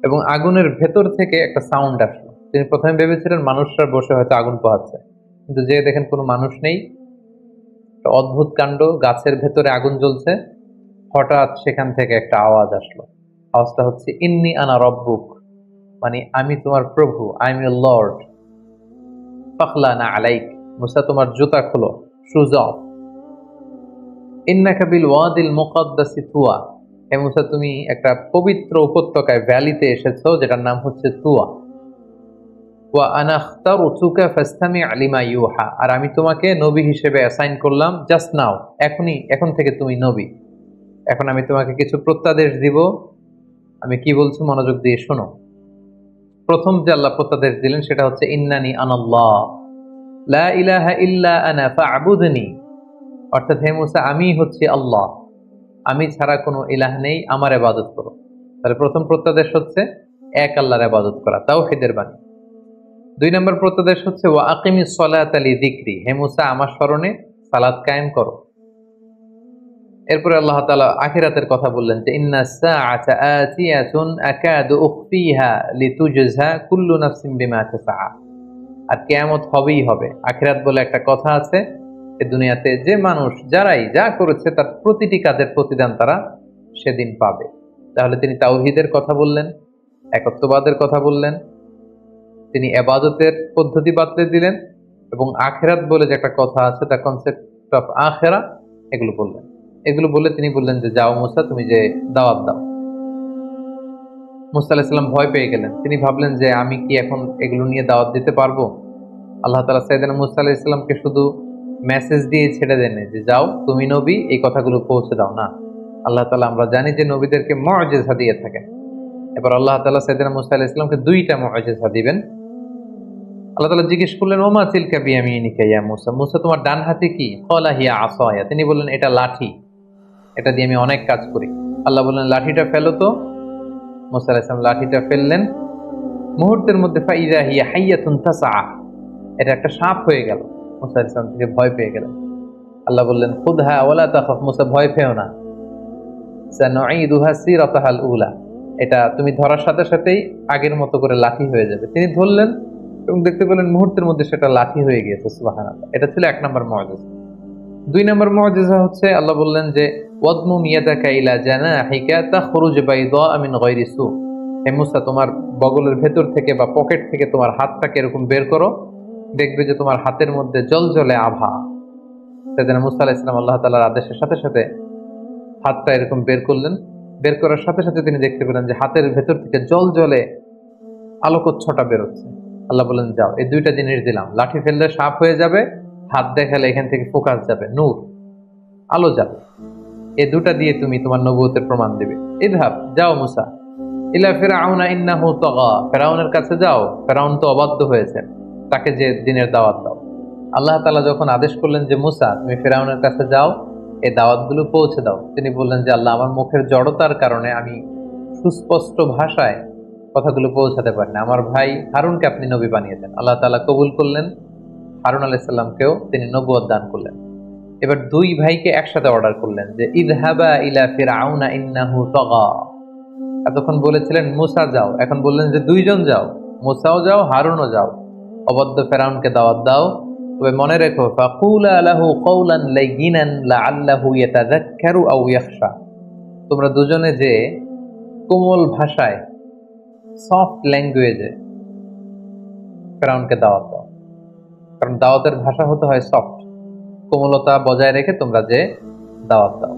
এবং আগুনের ভেতর থেকে একটা সাউন্ড আসলো। তিনি প্রথমে ভেবেছিলেন মানুষরা বসে হয়তো আগুন পোহাচ্ছে, কিন্তু যে দেখেন কোনো মানুষ নেই। একটা অদ্ভুত কাণ্ড, গাছের ভেতরে আগুন জ্বলছে। হঠাৎ সেখান থেকে একটা আওয়াজ আসলো। আওয়াজটা হচ্ছে ইন্নি আনা রব্বুক, মানে আমি তোমার প্রভু, আই এম ইউর লর্ড। ফাখলানা আলাইক, মুসা তোমার জুতা খোলো, শুজ অফ। ইন্নাকা বিল ওয়াদিল মুকাদ্দাসি তুয়া, হে মুসা তুমি একটা পবিত্র উপত্যকায়, ভ্যালিতে এসেছো, যেটার নাম হচ্ছে তুয়া। ওয়া আনা আখতারতুকা ফাসতামি' লিমা ইউহা, আর আমি তোমাকে নবী হিসেবে অ্যাসাইন করলাম জাস্ট নাও, এখন থেকে তুমি নবী। এখন আমি তোমাকে কিছু প্রত্যাদেশ দিব, আমি কি বলছি মনোযোগ দিয়ে শোনো। প্রথম যে আল্লাহ প্রত্যাদেশ দিলেন সেটা হচ্ছে ইন্নানি আনাল্লাহ লা ইলাহা ইল্লা আনা ফা'বুদনি, অর্থাৎ হে মুসা আমি হচ্ছি আল্লাহ, আমি ছাড়া কোনো ইলাহ নেই, আমার ইবাদত করো। তাহলে প্রথম প্রত্যাদেশ হচ্ছে এক আল্লাহর ইবাদত করা, তাওহীদের বাণী। দুই নম্বর প্রত্যাদেশ হচ্ছে ওয়া আকিমিস সালাতা লিযিকরি, হে মুসা আমার স্মরণে সালাত কায়েম করো। এরপরে আল্লাহ তাআলা আখিরাতের কথা বললেন যে ইন্নাস সাআতা আতিয়াতুন আকাদু উখফিহা লিতুজজা কুল্লু নাফসিন বিমা তাসআ, আর কিয়ামত হবেই হবে। আখিরাত বলে একটা কথা আছে, এই দুনিয়াতে যে মানুষ যারাই যা করেছে তার প্রতিটি কাজের প্রতিদান তারা সেদিন পাবে। তাহলে তিনি তাওহীদের কথা বললেন, একত্ববাদের কথা বললেন, তিনি ইবাদতের পদ্ধতি বাতলে দিলেন, এবং আখিরাত বলে যে একটা কথা আছে, দ্য কনসেপ্ট অফ আখিরা, এগুলো বললেন। এগুলো বলে তিনি বললেন যে যাও মুসা, তুমি যে দাওয়াত দাও। মুসা আলাইহিস সালাম ভয় পেয়ে গেলেন। তিনি ভাবলেন যে আমি কি এখন এগুলো নিয়ে দাওয়াত দিতে পারবো? আল্লাহ তাআলা সাইয়েদনা মুসা আলাইহিস সালামকে শুধু মেসেজ দিয়ে ছেড়ে দেন যে যাও তুমি নবী, এই কথাগুলো পৌঁছে দাও না। আল্লাহ তাআলা আমরা জানি যে নবীদেরকে মুআজিজা দিয়ে থাকেন। এবার আল্লাহ তাআলা সাইয়েদনা মুসা আলাইহিস সালামকে দুইটা মুআজিজা দিবেন। আল্লাহ তাআলা জিজ্ঞেস করলেন ওমা তিলকা বিয়ামিনিকা ইয়া মুসা, মুসা তোমার ডান হাতে কি? ক্বালা হিয়া আসায়া, তিনি বললেন এটা লাঠি, এটা দিয়ে আমি অনেক কাজ করি। আল্লাহ বললেন লাঠিটা ফেলো তো। মুসা আলাইহিস সালাম লাঠিটা ফেললেন। মুহূর্তের মধ্যে ফাইযা হিয়া হাইয়াতুন তাসআ, এটা একটা সাপ হয়ে গেল। মুসা আলাইহিস সালাম থেকে ভয় পেয়ে গেলেন। আল্লাহ বললেন খুদহা ওয়ালা তাখাফ, মুসা ভয় পেও না, সানুঈদুহা সিরাতাহাল উলা, এটা তুমি ধরার সাথে সাথেই আগের মতো করে লাঠি হয়ে যাবে। তিনি ধরলেন এবং দেখতে পেলেন মুহূর্তের মধ্যে সেটা লাঠি হয়ে গিয়েছে। সুবহানাল্লাহ, এটা ছিল এক নম্বর মুআজিজা। দুই নম্বর মুআজিজা হচ্ছে আল্লাহ বললেন যে ওয়াদমুম ইয়াদাকা ইলা জানাহিকা তাখরুজ বাইদা মিন গায়রি সু, হে মুসা তোমার বগলের ভেতর থেকে বা পকেট থেকে তোমার হাতটাকে এরকম বের করো, দেখবে যে তোমার হাতের মধ্যে জলজলে আভা। সেদিন মুসা আলাইহিস সালাম আল্লাহ তাআলার আদেশের সাথে সাথে হাতটা এরকম বের করলেন। বের করার সাথে সাথে তিনি দেখতে পেলেন যে হাতের ভেতর থেকে জলজলে আলোকচ্ছটা বেরোচ্ছে। আল্লাহ বললেন যাও, এই দুইটা জিনিস দিলাম, লাঠি ফেললে সাপ হয়ে যাবে, হাত দেখালে এখান থেকে ফোকাস যাবে, নূর, আলো যাবে। এই দুটা দিয়ে তুমি তোমার নবুয়তের প্রমাণ দেবে। ইযহাব, যাও মুসা, ইলা ফিরআউনা ইন্নাহু তাগা, ফিরআউনের কাছে যাও, ফিরআউন তো অবাধ্য হয়েছে, তাকে যে দিনের দাওয়াত দাও। আল্লাহ তাআলা যখন আদেশ করলেন যে মুসা তুমি ফিরআউনের কাছে যাও, এই দাওয়াতগুলো পৌঁছে দাও, তিনি বললেন যে আল্লাহ আমার মুখের জড়তার কারণে আমি সুস্পষ্ট ভাষায় কথাগুলো পৌঁছাতে পারি না, আমার ভাই হারুনকে আপনি নবী বানিয়ে দেন। আল্লাহ তাআলা কবুল করলেন, হারুন আলাইহিস সালামকেও তিনি নবুয়ত দান করলেন। এবার দুই ভাইকে একসাথে অর্ডার করলেন যে ইযহাবা ইলা ফিরআউনা ইন্নাহু তাগা। এতক্ষণ বলেছিলেন মুসা যাও, এখন বললেন যে দুইজন যাও, মুসাও যাও হারুনও যাও, অবাধ্য ফিরআউনকে দাওয়াত দাও। তবে মনে রেখো ফাকুলা লাহু কওলান লাইয়িনান লাআল্লাহু ইয়াতাযাক্কারু আও ইয়াখশা, তোমরা দুজনে যে কোমল ভাষায়, সফট ল্যাঙ্গুয়েজে ফিরআউনকে দাওয়াত দাও, কারণ দাওয়াতের ভাষা হতে হয় সফট, কোমলতা বজায় রেখে তোমরা যে দাওয়াত দাও।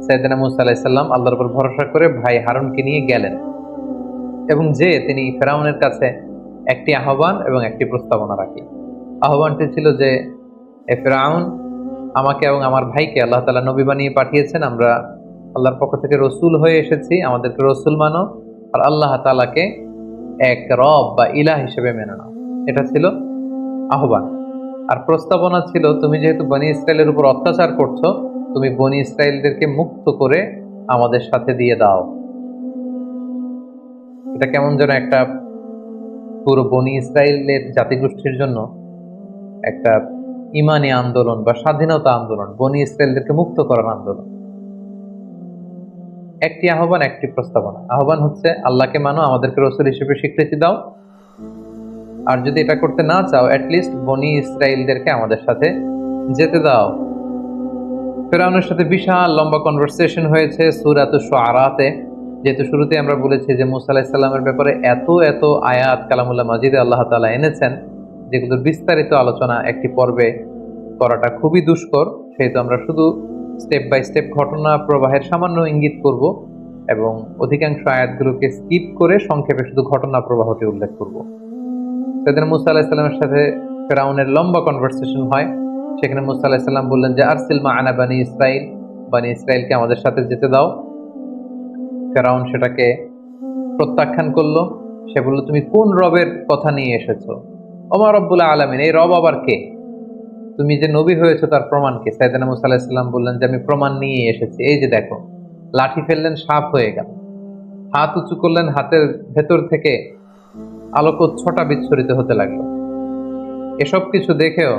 সাইয়েদনা মুসা আলাইহিস সালাম আল্লাহর উপর ভরসা করে ভাই হারুনকে নিয়ে গেলেন এবং যে তিনি ফিরআউনের কাছে একটি আহ্বান এবং একটি প্রস্তাবনা রাখি। আহ্বানটি ছিল যে এ ফিরআউন, আমাকে এবং আমার ভাইকে আল্লাহ তাআলা নবী বানিয়ে পাঠিয়েছেন, আমরা আল্লাহর পক্ষ থেকে রসুল হয়ে এসেছি, আমাদেরকে রসুল মানো, আর আল্লাহ তাআলাকে এক রব বা ইলাহ হিসেবে মেনে নাও। এটা ছিল আহ্বান। আর প্রস্তাবনা ছিল তুমি যেহেতু বনি ইসরায়েলের উপর অত্যাচার করছো, তুমি বনি ইসরায়েলদেরকে মুক্ত করে আমাদের সাথে দিয়ে দাও। এটা কেমন যেন একটা পুরো বনি ইসরায়েলের জাতিগোষ্ঠীর জন্য একটা ইমানি আন্দোলন বা স্বাধীনতা আন্দোলন, বনি ইসরায়েলদেরকে মুক্ত করার আন্দোলন। একটি আহ্বান, একটি প্রস্তাবনা। আহ্বান হচ্ছে আল্লাহকে মানো, আমাদেরকে রাসূল হিসেবে স্বীকৃতি দাও, আর যদি এটা করতে না চাও অ্যাটলিস্ট বনি ইসরাইলদেরকে আমাদের সাথে যেতে দাও। ফেরাউনের সাথে বিশাল লম্বা কনভারসেশন হয়েছে সূরাতুশ শুআরাতে। যেহেতু শুরুতে আমরা বলেছি যে মুসা আলাইহিস সালামের ব্যাপারে এত এত আয়াত কালামুল্লাহ মাজিদে আল্লাহ তাআলা এনেছেন, যেগুলোর বিস্তারিত আলোচনা একটি পর্বে করাটা খুবই দুষ্কর। সেহেতু আমরা শুধু স্টেপ বাই স্টেপ ঘটনা প্রবাহের সামান্য ইঙ্গিত করব এবং অধিকাংশ আয়াতগুলোকে স্কিপ করে সংক্ষেপে শুধু ঘটনা প্রবাহটি উল্লেখ করব। সেদিন মুসা আলাইহিস সালামের সাথে ফেরাউনের লম্বা কনভারসেশন হয়। সেখানে মুসা আলাইহিস সালাম বললেন যে আরসিল মা'আনা বানি ইসরাইল, বানি ইসরাইলকে আমাদের সাথে যেতে দাও। ফেরাউন সেটাকে প্রত্যাখ্যান করলো। সে বলল, তুমি কোন রবের কথা নিয়ে এসেছো? ওমা রব্বুল আলামিন, এই রব আবার কে? তুমি যে নবী হয়েছে তার প্রমাণ কি? সাইয়েদনা মুসা আলাইহিস সালাম বললেন যে আমি প্রমাণ নিয়ে এসেছি, এই যে দেখো। লাঠি ফেললেন, সাপ হয়ে গেল। হাত উঁচু করলেন, হাতের ভেতর থেকে আলোকোচ্ছটা বিচ্ছুরিত হতে লাগলো। এসব কিছু দেখেও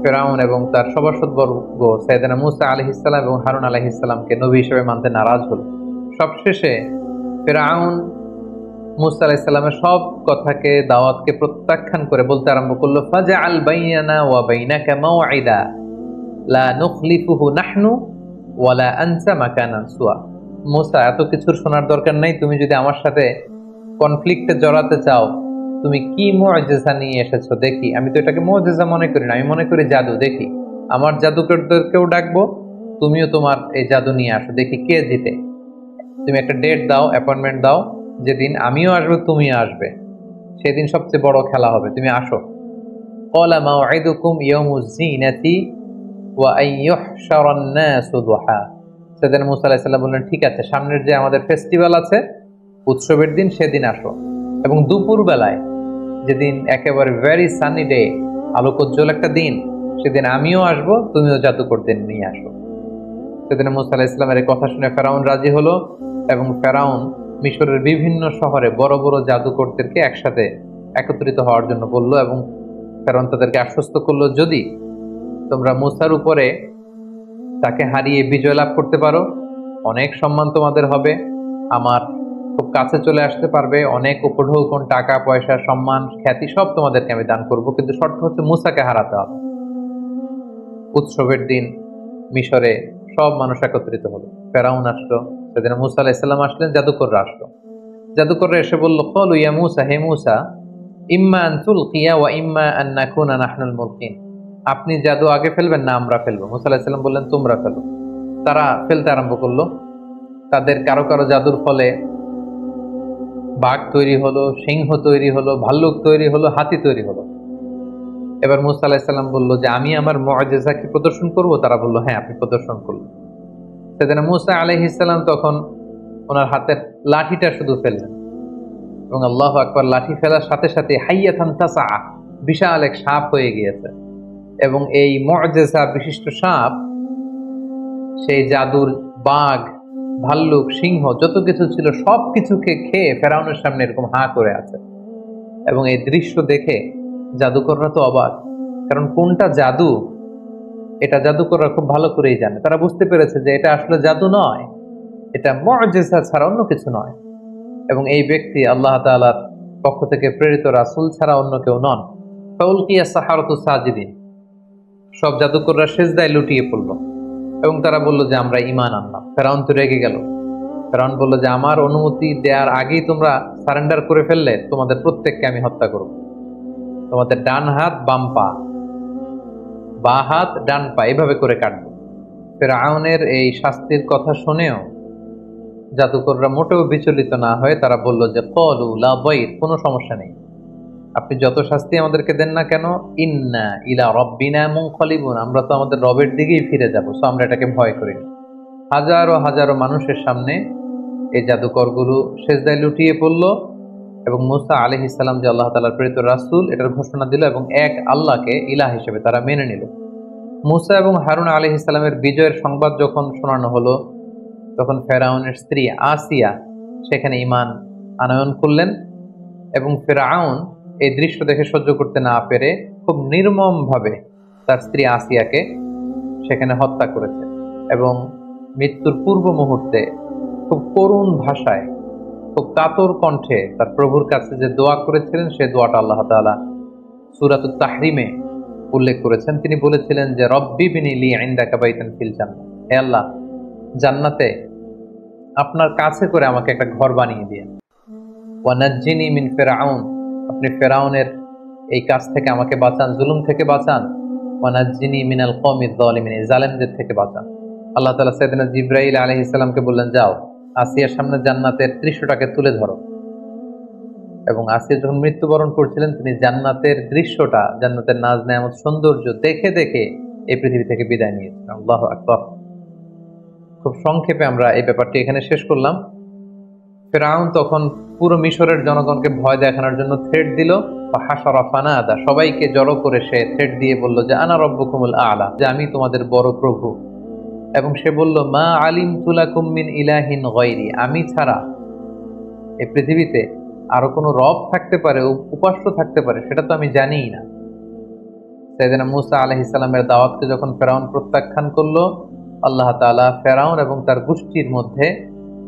ফেরাউন এবং তার সভাসদবর্গ সাইয়েদনা মুসা আলাইহিস সালাম এবং হারুন আলাইহিস সালামকে নবী হিসেবে মানতে নারাজ হলো। সবশেষে ফেরাউন মুসা আলাইহিস সালামের সব কথাকে, দাওয়াতকে প্রত্যাখ্যান করে বলতে আরম্ভ করলো, ফাজআল বাইনানা ওয়া বাইনাকা মাওঈদা লা নুখলিফুহু নাহনু ওয়ালা আনসা মাকানান সুয়া। মুসা, এত কিছুর শোনার দরকার নাই। তুমি যদি আমার সাথে কনফ্লিক্টে জড়াতে চাও, তুমি কি মুআজিজা নিয়ে এসেছো দেখি। আমি তো এটাকে মুআজিজা মনে করি না, আমি মনে করি জাদু। দেখি, আমার জাদুকরদেরকেও ডাকবো, তুমিও তোমার এই জাদু নিয়ে আসো, দেখি কে জিতে। তুমি একটা ডেট দাও, অ্যাপয়েন্টমেন্ট দাও, যেদিন আমিও আসবো তুমিও আসবে, সেদিন সবচেয়ে বড় খেলা হবে, তুমি আসো। ক্বালা মাউঈদুকুম ইয়াউমুজ যিনাতি ওয়া আইয়ুহশারান নাসু দুহা। সাইয়েদনা মুসা আলাইহিস সালাম বললেন, ঠিক আছে, সামনের যে আমাদের ফেস্টিভ্যাল আছে, উৎসবের দিন, সেদিন আসো। এবং দুপুর বেলায়, যেদিন একেবারে ভেরি সানি ডে, আলোকোজ্জ্বল একটা দিন, সেদিন আমিও আসবো, তুমিও জাদুকরদের নিয়ে আসো। সেদিন মুসা আলাইহিস সালামের এই কথা শুনে ফেরাউন রাজি হলো এবং ফেরাউন মিশরের বিভিন্ন শহরে বড় বড় জাদুকরদেরকে একসাথে একত্রিত হওয়ার জন্য বলল এবং ফেরাউন তাদেরকে আশ্বস্ত করলো, যদি তোমরা মুসার উপরে তাকে হারিয়ে বিজয় লাভ করতে পারো, অনেক সম্মান তোমাদের হবে, আমার খুব কাছে চলে আসতে পারবে, অনেক উপঢৌকন, টাকা পয়সা, সম্মান, খ্যাতি সব তোমাদেরকে আমি দান করব, কিন্তু শর্ত হচ্ছে মুসাকে হারাতে হবে। উৎসবের দিন মিশরে সব মানুষ একত্রিত হলো। ফেরাউন আসলো, সেদিন মুসা আলাইহিস সালাম আসলেন, জাদুকররা আসলো। জাদুকররা এসে বলল, ক্বালু ইয়া মুসা, হে মুসা, ইম্মা আন তুলকিয়া ওয়া ইম্মা আন নাকুনা নাহনুল মুলকিন। আপনি জাদু আগে ফেলবেন না আমরা ফেলবো? মুসা আলাইহিস সালাম বললেন, তোমরা ফেলো। তারা ফেলতে আরম্ভ করলো। তাদের কারো কারো জাদুর ফলে বাঘ তৈরি হলো, সিংহ তৈরি হলো, ভাল্লুক তৈরি হলো, হাতি তৈরি হলো। এবার মুসা আলাইহিস সালাম বলল যে আমি আমার মুআজিজা কি প্রদর্শন করব? তারা বলল, হ্যাঁ, আপনি প্রদর্শন করুন। সেদিন মুসা আলাইহিস সালাম তখন ওনার হাতের লাঠিটা শুধু ফেললেন এবং আল্লাহু আকবার, লাঠি ফেলার সাথে সাথে হাইয়াতান তাসআ, বিশাল এক সাপ হয়ে গিয়েছে। এবং এই মুআজিজা বিশিষ্ট সাপ সেই জাদুর বাঘ, ভাল্লুক, সিংহ যত কিছু ছিল সব কিছুকে খেয়ে ফেরাউনের সামনে এরকম হাঁ করে আছে। এবং এই দৃশ্য দেখে জাদুকররা তো অবাক, কারণ কোনটা জাদু এটা জাদুকররা খুব ভালো করেই জানে। তারা বুঝতে পেরেছে যে এটা আসলে জাদু নয়, এটা মুআজিজা ছাড়া অন্য কিছু নয়, এবং এই ব্যক্তি আল্লাহ তাআলার পক্ষ থেকে প্রেরিত রাসূল ছাড়া অন্য কেউ নন। ফাউলকিয়া সাহারাতু সাজিদিন, সব জাদুকররা সিজদায় লুটিয়ে পড়ল এবং তারা বলল যে আমরা ঈমান আনলাম। ফেরাউন তো রেগে গেল। ফেরাউন বলল যে আমার অনুমতি দেওয়ার আগেই তোমরা সারেন্ডার করে ফেললে, তোমাদের প্রত্যেককে আমি হত্যা করব। তোমাদের ডান হাত বাম পা, বা হাত ডান পা, এভাবে করে কাটবো। ফেরাউনের এই শাস্তির কথা শুনেও জাদুকররা মোটেও বিচলিত না হয়ে তারা বলল যে ক্বালু লা দাইর, কোনো সমস্যা নেই, আপনি যত শাস্তি আমাদেরকে দেন না কেন, ইন্না ইলা রাব্বিনা মুনকালিবুন, আমরা তো আমাদের রবের দিকেই ফিরে যাব, সো আমরা এটাকে ভয় করি না। হাজারো হাজারো মানুষের সামনে এই জাদুকরগুলো সিজদায় লুটিয়ে পড়ল এবং মুসা আলাইহিস সালাম যে আল্লাহ তাআলার প্রেরিত রাসূল এটার ঘোষণা দিল এবং এক আল্লাহকে ইলাহ হিসেবে তারা মেনে নিল। মুসা এবং হারুন আলাইহিস সালামের বিজয়ের সংবাদ যখন শোনানো হলো, তখন ফেরাউনের স্ত্রী আসিয়া সেখানে ঈমান আনয়ন করলেন এবং ফেরাউন এই দৃশ্য দেখে সহ্য করতে না পেরে খুব নির্মমভাবে তার স্ত্রী আসিয়াকে সেখানে হত্যা করেছে এবং মৃত্যুর পূর্ব মুহূর্তে খুব করুণ ভাষায়, খুব কাতর কণ্ঠে তার প্রভুর কাছে যে দোয়া করেছিলেন, সে দোয়াটা আল্লাহ তাআলা সূরাতুত তাহরিমে উল্লেখ করেছেন। তিনি বলেছিলেন যে রব্বি বিনি লি ইনদাকা বাইতান ফিল জান্নাহ, হে আল্লাহ, জান্নাতে আপনার কাছে করে আমাকে একটা ঘর বানিয়ে দিন। ওয়া নাজ্জিনি মিন ফিরআউন, আপনি ফেরাউনের এই কাজ থেকে আমাকে বাঁচান, জুলুম থেকে বাঁচান। ওয়া নাজ্জিনি মিনাল কওমিজ যালিমিন, জালেমদের থেকে বাঁচান। আল্লাহ তাআলা সাইয়েদনা জিবরাইল আলাইহিস সালামকে বললেন, যাও আসিয়ার সামনে জান্নাতের দৃশ্যটাকে তুলে ধরো। এবং আসিয়া যখন মৃত্যুবরণ করছিলেন, তিনি জান্নাতের দৃশ্যটা, জান্নাতের নাজ নেয়ামত সৌন্দর্য দেখে দেখে এই পৃথিবী থেকে বিদায় নিয়েছেন। আল্লাহু আকবার। খুব সংক্ষেপে আমরা এই ব্যাপারটি এখানে শেষ করলাম। ফেরাউন তখন পুরো মিশরের জনগণকে ভয় দেখানোর জন্য থ্রেট দিল। হাসারা ফানাদা, সবাইকে জড়ো করে সে থ্রেট দিয়ে বলল যে আনা রব্বুকুমুল আ'লা, যে আমি তোমাদের বড় প্রভু। এবং সে বলল মা আলিমতু লাকুম মিন ইলাহিন গায়রি, আমি ছাড়া এই পৃথিবীতে আরো কোনো রব থাকতে পারে, উপাস্য থাকতে পারে, সেটা তো আমি জানিই না। সাইয়েদনা মূসা আলাইহিস সালামের দাওয়াতকে যখন ফেরাউন প্রত্যাখ্যান করলো, আল্লাহ তাআলা ফেরাউন এবং তার গোষ্ঠীর মধ্যে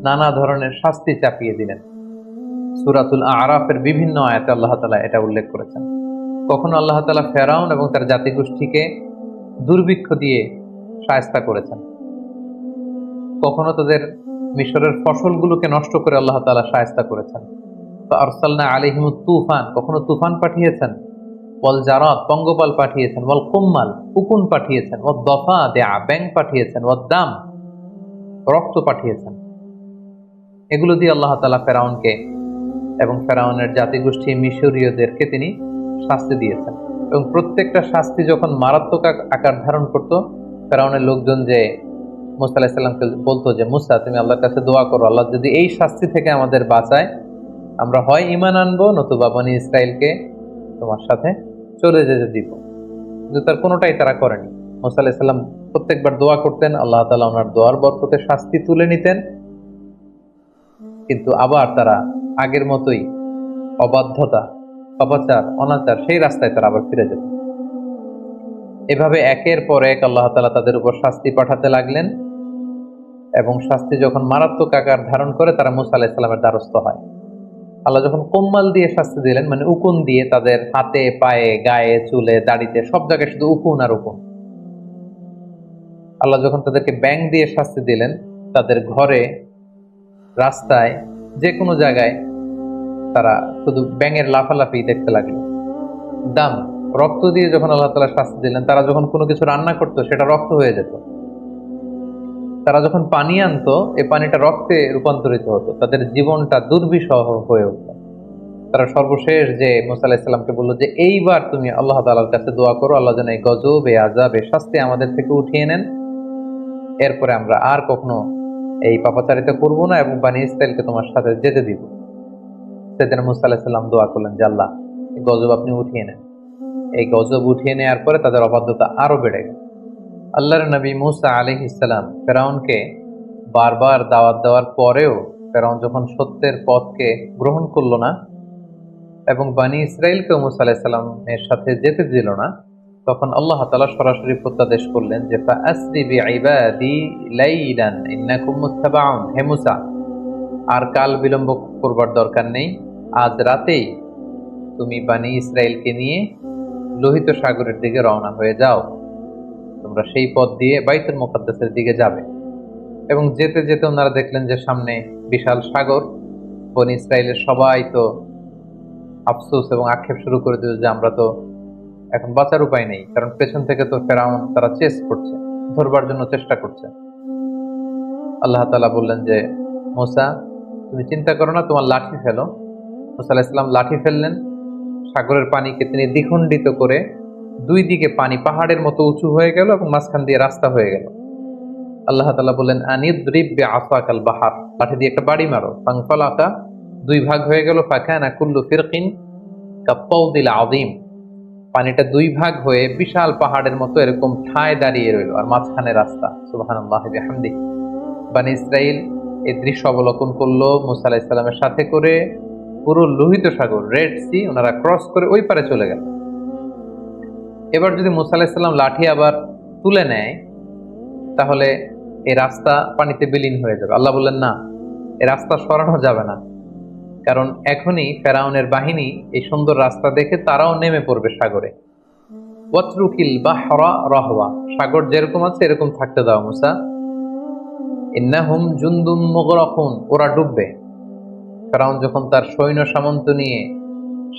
নানা ধরনের শাস্তি চাপিয়ে দিলেন। সূরাতুল আ'রাফের বিভিন্ন আয়াতে আল্লাহ তাআলা এটা উল্লেখ করেছেন। কখনো আল্লাহ তাআলা ফেরাউন এবং তার জাতিগোষ্ঠীকে দুর্ভিক্ষ দিয়ে শায়েস্তা করেছেন, কখনো তাদের মিশরের ফসলগুলোকে নষ্ট করে আল্লাহ তাআলা শায়েস্তা করেছেন। ফাআরসালনা আলাইহিমুত তুফান, কখনো তুফান পাঠিয়েছেন। ওয়াল জারাদ, পঙ্গপাল পাঠিয়েছেন। ওয়াল কুম্মাল, উকুন পাঠিয়েছেন। ওয়াদ দাফাদিআ, ব্যাঙ পাঠিয়েছেন। ওয়াদ দাম, রক্ত পাঠিয়েছেন। এগুলো দিয়ে আল্লাহ তাআলা ফেরাউনকে এবং ফেরাউনের জাতিগোষ্ঠী মিশরীয়দেরকে তিনি শাস্তি দিয়েছেন। এবং প্রত্যেকটা শাস্তি যখন মারাত্মক আকার ধারণ করত, ফেরাউনের লোকজন যে মূসা আলাইহিস সালামকে বলতো যে মূসা, তুমি আল্লাহর কাছে দোয়া করো, আল্লাহ যদি এই শাস্তি থেকে আমাদের বাঁচায়, আমরা হয় ঈমান আনবো, নতুবা বনী ইসরাইলকে তোমার সাথে চলে যেতে দিব। কিন্তু তার কোনোটাই তারা করেনি। মূসা আলাইহিস সালাম প্রত্যেকবার দোয়া করতেন, আল্লাহ তাআলা ওনার দোয়ার বরকতে শাস্তি তুলে নিতেন, কিন্তু আবার তারা আগের মতোই অবাধ্যতা, পাপাচার, অনাচার, সেই রাস্তায় তারা আবার ফিরে যেত। এভাবে একের পর এক আল্লাহ তাআলা তাদের উপর শাস্তি পাঠাতে লাগলেন, এবং শাস্তি যখন মারাত্মক আকার ধারণ করে, তারা মূসা আলাইহিস সালামের দ্বারস্থ হয়। আল্লাহ যখন কোম্মাল দিয়ে শাস্তি দিলেন, মানে উকুন দিয়ে, তাদের হাতে, পায়ে, গায়ে, চুলে, দাড়িতে, সব জায়গায় শুধু উকুন আর উকুন। আল্লাহ যখন তাদেরকে ব্যাঙ দিয়ে শাস্তি দিলেন, তাদের ঘরে, রাস্তায়, যে কোনো জায়গায় তারা শুধু ব্যাঙের লাফালাফি দেখতে লাগলো। দাম, রক্ত দিয়ে যখন আল্লাহ তাআলা শাস্তি দিলেন, তারা যখন কোনো কিছু রান্না করতো সেটা রক্ত হয়ে যেত। তারা যখন পানি আনতো, এই পানিটা রক্তে রূপান্তরিত হতো। তাদের জীবনটা দুর্বিষহ হয়ে উঠত। তারা সর্বশেষ যে মূসা আলাইহিস সালামকে বললো যে এইবার তুমি আল্লাহ তাআলার কাছে দোয়া করো, আল্লাহ যেন এই গজব, এই আযাব, এই শাস্তি আমাদের থেকে উঠিয়ে নেন, এরপরে আমরা আর কখনো এই পাপাচারিতা করবো না এবং বনী ইসরাইলকে তোমার সাথে যেতে দিব। সেদিন মূসা আলাইহিস সালাম দোয়া করলেন যে আল্লাহ, এই গজব আপনি উঠিয়ে নেন। এই গজব উঠিয়ে নেওয়ার পরে তাদের অবাধ্যতা আরো বেড়ে গেল। আল্লাহর নবী মূসা আলাইহিস সালাম ফেরাউনকে বারবার দাওয়াত দেওয়ার পরেও ফেরাউন যখন সত্যের পথকে গ্রহণ করলো না এবং বনী ইসরাইলকে মূসা আলাইহিস সালামের সাথে যেতে দিল না, তখন আল্লাহ তাআলা সরাসরি প্রত্যাদেশ করলেন যে ফাআসরি বিইবাদি লাইলান ইন্নাকুম মুত্তাবাউন, হে মূসা, আর কাল বিলম্ব করবার দরকার নেই, আজ রাতেই তুমি বনী ইসরাইলকে নিয়ে লোহিত সাগরের দিকে রওনা হয়ে যাও। তোমরা সেই পথ দিয়ে বাইতুল মুকাদ্দাসের দিকে যাবে। এবং যেতে যেতে ওনারা দেখলেন যে সামনে বিশাল সাগর। বনী ইসরাইলের সবাই তো আফসোস এবং আক্ষেপ শুরু করে দিল যে আমরা তো এখন বাঁচার উপায় নেই, কারণ পেছন থেকে তো ফেরাউন তারা চেস করছে, ধরবার জন্য চেষ্টা করছে। আল্লাহ তাআলা বললেন যে মূসা, তুমি চিন্তা করো না, তোমার লাঠি ফেলো। মূসা আলাইহিস সালাম লাঠি ফেললেন। সাগরের পানিকে তিনি দ্বিখণ্ডিত করে দুই দিকে পানি পাহাড়ের মতো উঁচু হয়ে গেল এবং মাঝখান দিয়ে রাস্তা হয়ে গেল। আল্লাহ তাআলা বললেন আনিদ্রিব বিআসাকাল বাহার, লাঠি দিয়ে একটা বাড়ি মারো। ফানফালাকা, দুই ভাগ হয়ে গেল। ফাকানা কুল্লু ফিরকিন কাত্তাউদিল আযীম, পানিটা দুই ভাগ হয়ে বিশাল পাহাড়ের মতো এরকম ঠায় দাঁড়িয়ে রইল, আর মাঝখানে রাস্তা। সুবহানাল্লাহি বিহামদিহি। বনী ইসরাইল এই দৃশ্য অবলোকন করলো মূসা আলাইহিস সালামের সাথে করে। পুরো লোহিত সাগর, রেড সি, ওনারা ক্রস করে ওই পারে চলে গেল। এবার যদি মূসা আলাইহিস সালাম লাঠি আবার তুলে নেয়, তাহলে এই রাস্তা পানিতে বিলীন হয়ে যাবে। আল্লাহ বললেন না, এই রাস্তা সরানো যাবে না, কারণ এখনই ফেরাউনের বাহিনী এই সুন্দর রাস্তা দেখে তারাও নেমে পড়বে সাগরে। ওয়াতরুকিল বাহরা রাহওয়া, সাগর যেরকম আছে এরকম থাকতে দাও মুসা। ইন্নাহুম জুনদুম মুগরাকুন, ওরা ডুববে। ফেরাউন যখন তার সৈন্য সামন্ত নিয়ে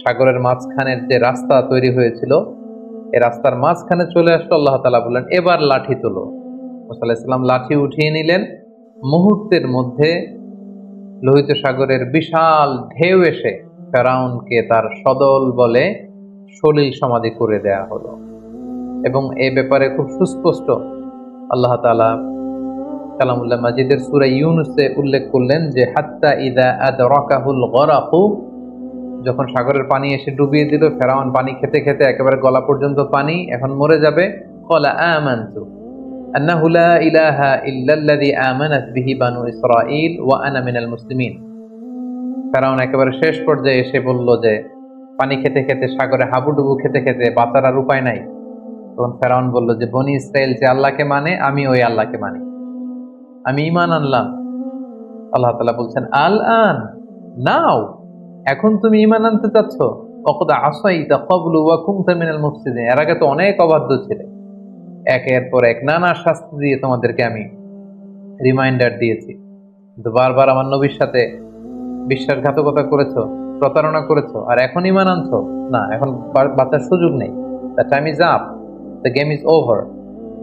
সাগরের মাঝখানের যে রাস্তা তৈরি হয়েছিল, এই রাস্তার মাঝখানে চলে আসলো, আল্লাহ তাআলা বললেন এবার লাঠি তোলো। মুসা আলাইহিস সালাম লাঠি উঠিয়ে নিলেন। মুহূর্তের মধ্যে লোহিত সাগরের বিশাল ঢেউ এসে ফেরাউনকে তার সদল বলে সলিল সমাধি করে দেয়া হলো। এবং এ ব্যাপারে খুব সুস্পষ্ট আল্লাহ তাআলা কালামুল্লাহ মাজিদের সূরা ইউনূসে উল্লেখ করলেন যে হাত্তা ইযা আদরাকাহুল গরাকু, যখন সাগরের পানি এসে ডুবিয়ে দিল, ফেরাউন পানি খেতে খেতে একেবারে গলা পর্যন্ত পানি, এখন মরে যাবে। ক্বালা আমানতু আন্নাহু লা ইলাহা ইল্লাল্লাযী আমানাত বিহি বানু ইসরাঈল ওয়া আনা মিনাল মুসলিমিন। ফেরাউন একেবারে শেষ পর্যায়ে এসে বলল যে পানি খেতে খেতে, সাগরে হাবুডুবু খেতে খেতে বাঁচার আর উপায় নাই। তখন ফেরাউন বলল যে বনি ইসরাইল যে আল্লাহকে মানে, আমি ওই আল্লাহকে মানি, আমি ঈমান আনলাম। আল্লাহ তাআলা বলছেন আল আন, নাও, এখন তুমি ঈমান আনতে চাচ্ছ। ওয়াকাদ আসাইতা ক্বাবলু ওয়া কুনতা মিনাল মুফসিদিন, এর আগে তো অনেক অবাধ্য ছিলে, একের পর এক নানা শাস্তি দিয়ে তোমাদেরকে আমি রিমাইন্ডার দিয়েছি, কিন্তু বারবার আমার নবীর সাথে বিশ্বাসঘাতকতা করেছো, প্রতারণা করেছো, আর এখন ঈমান আনছো না, এখন বাঁচার সুযোগ নেই। The time is up, the game is over.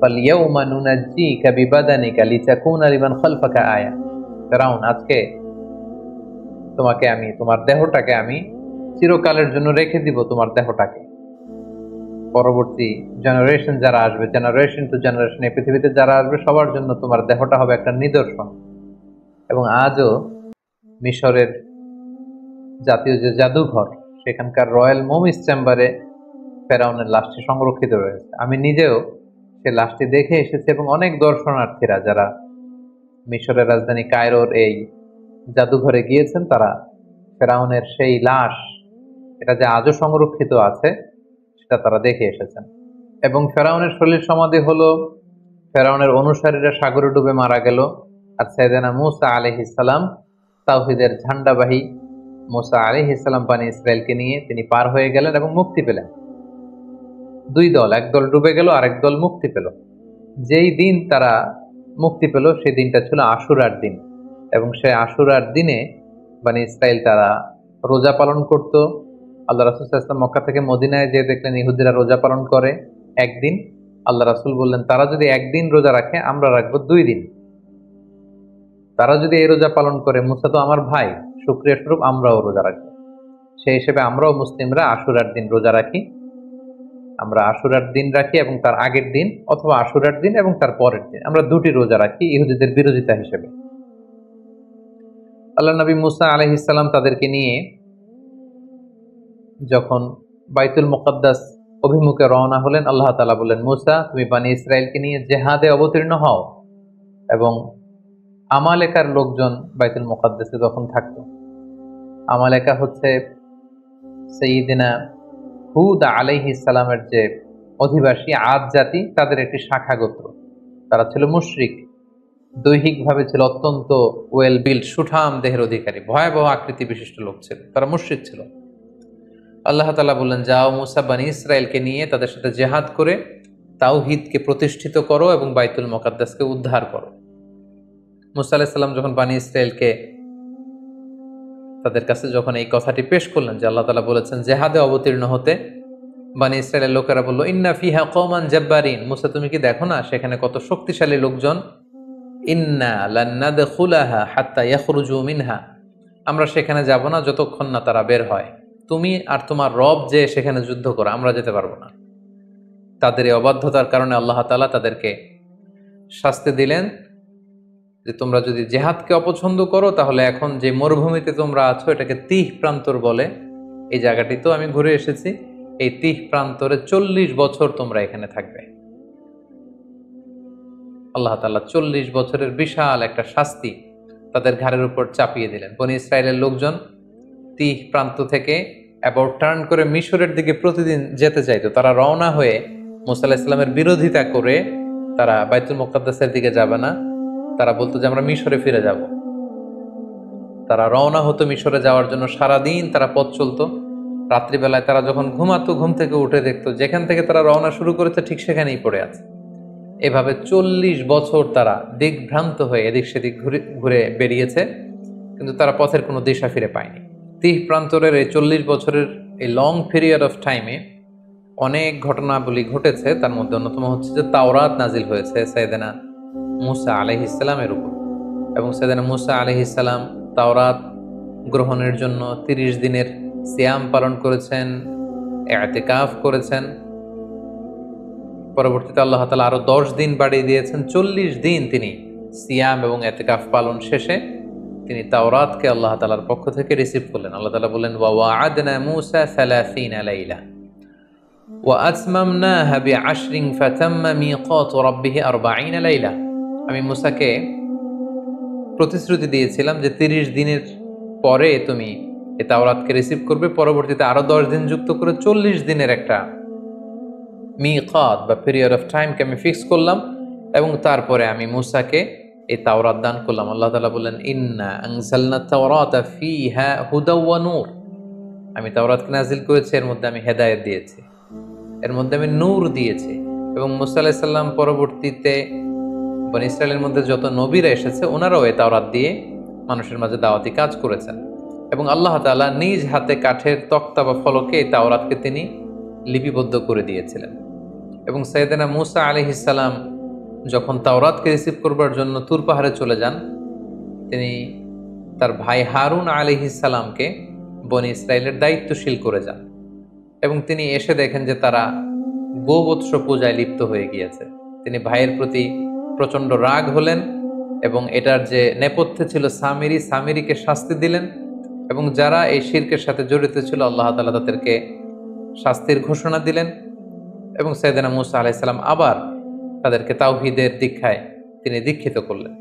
ফালইয়াউমা নুনাজ্জিকা বিবাদানিকা লিতাকুনা লিমান খালফাকা আয়া। ফেরাউন, আজকে তোমাকে আমি, তোমার দেহটাকে আমি চিরকালের জন্য রেখে দিব, তোমার দেহটাকে। পরবর্তী জেনারেশন যারা আসবে, জেনারেশন টু জেনারেশন এই পৃথিবীতে যারা আসবে, সবার জন্য তোমার দেহটা হবে একটা নিদর্শন। এবং আজও মিশরের জাতীয় যে জাদুঘর, সেখানকার রয়্যাল মমিস চেম্বারে ফেরাউনের লাশটি সংরক্ষিত রয়েছে। আমি নিজেও সে লাশটি দেখে এসেছি, এবং অনেক দর্শনার্থীরা যারা মিশরের রাজধানী কায়রোর এই জাদুঘরে গিয়েছেন, তারা ফেরাউনের সেই লাশ, এটা যে আজও সংরক্ষিত আছে, সেটা তারা দেখে এসেছেন। এবং ফেরাউনের সলিল সমাধি হলো, ফেরাউনের অনুসারীরা সাগরে ডুবে মারা গেল, আর সাইয়েদনা মূসা আলাইহিস সালাম তাওহীদের ঝান্ডাবাহী মূসা আলাইহিস সালাম বনী ইসরাইলকে নিয়ে তিনি পার হয়ে গেলেন এবং মুক্তি পেলেন। দুই দল, এক দল ডুবে গেল, আরেক দল মুক্তি পেল। যেই দিন তারা মুক্তি পেল সেই দিনটা ছিল আশুরার দিন, এবং সেই আশুরার দিনে বনী ইসরাইল তারা রোজা পালন করত। আল্লাহ রাসূল সাল্লাল্লাহু আলাইহি ওয়াসাল্লাম মক্কা থেকে মদিনায় যেয়ে দেখলেন ইহুদিরা রোজা পালন করে একদিন। আল্লাহ রাসূল বললেন তারা যদি একদিন রোজা রাখে, আমরা রাখবো 2 দিন। তারা যদি এই রোজা পালন করে, মুসা তো আমার ভাই, শুকরিয়া স্বরূপ আমরাও রোজা রাখবো। সেই হিসেবে আমরাও মুসলিমরা আশুরার দিন রোজা রাখি। আমরা আশুরার দিন রাখি এবং তার আগের দিন, অথবা আশুরার দিন এবং তার পরের দিন, আমরা 2টি রোজা রাখি ইহুদিদের বিরোধিতা হিসেবে। আল্লাহ নবী মুসা আলাইহিস সালাম তাদেরকে নিয়ে যখন বাইতুল মুকাদ্দাস অভিমুখে রওনা হলেন, আল্লাহ তাআলা বললেন মুসা, তুমি বনী ইসরাইলকে নিয়ে জিহাদে অবতীর্ণ হও। এবং আমালেকার লোকজন বাইতুল মুকাদ্দাসে তখন থাকতো। আমালেকা হচ্ছে সাইয়্যিদিনা হুদ আলাইহিস সালামের যে অধিবাসী আদ জাতি, তাদের একটি শাখা গোত্র। তারা ছিল মুশরিক, দৈহিকভাবে ছিল অত্যন্ত ওয়েল বিল্ড, সুঠাম দেহের অধিকারী, ভয়াবহ আকৃতি বিশিষ্ট লোক ছিল, তারা মুশরিক ছিল। আল্লাহ তাআলা বললেন যাও মুসা বনী ইসরাইলকে নিয়ে তাদের সাথে জিহাদ করে তাওহীদকে প্রতিষ্ঠিত করো এবং বাইতুল মুকাদ্দাসকে উদ্ধার করো। মুসা আলাইহিস সালাম যখন বনী ইসরাইলকে তাদের কাছে যখন এই কথাটি পেশ করলেন যে আল্লাহ তাআলা বলেছেন জিহাদে অবতীর্ণ হতে, বনী ইসরাইলের লোকেরা বলল ইন্না ফিহা কওমান জাব্বারিন, মুসা তুমি কি দেখো না সেখানে কত শক্তিশালী লোকজন। ইন্না লান নাদখুলাহা হাত্তা ইয়াখরুজু মিনহা, আমরা সেখানে যাব না যতক্ষণ না তারা বের হয়। তুমি আর তোমার রব যে সেখানে যুদ্ধ করো, আমরা যেতে পারবো না। তাদের এই অবাধ্যতার কারণে আল্লাহ তাআলা তাদেরকে শাস্তি দিলেন যে তোমরা যদি জিহাদকে অপছন্দ করো, তাহলে এখন যে মরুভূমিতে তোমরা আছো এটাকে তিহ প্রান্তর বলে। এই জায়গাটি তো আমি ঘুরে এসেছি, এই তিহ প্রান্তরে 40 বছর তোমরা এখানে থাকবে। আল্লাহ তাআলা 40 বছরের বিশাল একটা শাস্তি তাদের ঘাড়ের উপর চাপিয়ে দিলেন। বনী ইসরাইলের লোকজন তিহ প্রান্ত থেকে অ্যাবাউট টার্ন করে মিশরের দিকে প্রতিদিন যেতে চাইতো। তারা রওনা হয়ে মুসা আলাইহিস সালামের বিরোধিতা করে তারা বাইতুল মুকাদ্দাসের দিকে যাবে না, তারা বলতো যে আমরা মিশরে ফিরে যাব। তারা রওনা হতো মিশরে যাওয়ার জন্য, সারাদিন তারা পথ চলতো। রাত্রিবেলায় তারা যখন ঘুমাতো, ঘুম থেকে উঠে দেখতো যেখান থেকে তারা রওনা শুরু করেছে ঠিক সেখানেই পড়ে আছে। এভাবে 40 বছর তারা দিকভ্রান্ত হয়ে এদিক সেদিক ঘুরে ঘুরে বেরিয়েছে, কিন্তু তারা পথের কোনো দিশা ফিরে পায়নি। তিহ প্রান্তরের এই 40 বছরের এই লং পিরিয়ড অফ টাইমে অনেক ঘটনাবলী ঘটেছে। তার মধ্যে অন্যতম হচ্ছে যে তাওরাত নাজিল হয়েছে সাইয়েদেনা মুসা আলাইহিস সালামের উপর, এবং সাইয়েদেনা মুসা আলাইহিস সালাম তাওরাত গ্রহণের জন্য 30 দিনের সিয়াম পালন করেছেন, ইতিকাফ করেছেন। পরবর্তীতে আল্লাহ তাআলা আরো 10 দিন বাড়িয়ে দিয়েছেন। 40 দিন তিনি সিয়াম এবং ইতিকাফ পালন শেষে তিনি তাওরাতকে আল্লাহ তাআলার পক্ষ থেকে রিসিভ করলেন। আল্লাহ তাআলা বলেন, ওয়া ওয়া'আদনা মূসা 30 লাইলা ওয়া আতমামনাহা বি'আশরিন ফাতাম্মা মিকাতু রাব্বিহি 40 লাইলা। আমি মূসাকে প্রতিশ্রুতি দিয়েছিলাম যে 30 দিনের পরে তুমি এই তাওরাতকে রিসিভ করবে, পরবর্তীতে আরো 10 দিন যুক্ত করে 40 দিনের একটা মিকাত বা পিরিয়ড অফ টাইমকে আমি ফিক্স করলাম, এবং তারপরে আমি মূসাকে এই তাওরাত দান করলাম। আল্লাহ তাআলা বলেন, ইন্না আনজালনা তাওরাতা ফিহা হুদা ওয়া নূর। আমি তাওরাতকে নাজিল করেছি, এর মধ্যে আমি হেদায়েত দিয়েছি, এর মধ্যে আমি নূর দিয়েছি। এবং মূসা আলাইহিস সালাম পরবর্তীতে বনী ইসরায়েলের মধ্যে যত নবীরা এসেছে ওনারাও এই তাওরাত দিয়ে মানুষের মাঝে দাওয়াতি কাজ করেছেন। এবং আল্লাহ তাআলা নিজ হাতে কাঠের তক্তা বা ফলকে এই তাওরাতকে তিনি লিপিবদ্ধ করে দিয়েছিলেন। এবং সাইয়েদেনা মুসা আলাইহিস সালাম যখন তাওরাতকে রিসিভ করবার জন্য তুর পাহাড়ে চলে যান, তিনি তার ভাই হারুন আলাইহিস সালামকে বনী ইসরায়েলের দায়িত্বশীল করে যান। এবং তিনি এসে দেখেন যে তারা গোবৎস পূজায় লিপ্ত হয়ে গিয়েছে। তিনি ভাইয়ের প্রতি প্রচন্ড রাগ হলেন, এবং এটার যে নেপথ্যে ছিল সামিরিকে শাস্তি দিলেন, এবং যারা এই শিরকের সাথে জড়িত ছিল আল্লাহ তাআলা তাদেরকে শাস্তির ঘোষণা দিলেন। এবং সাইয়েদেনা মুসা আলাইহিস সালাম আবার তাদেরকে তাওহীদের দীক্ষায় তিনি দীক্ষিত করলেন।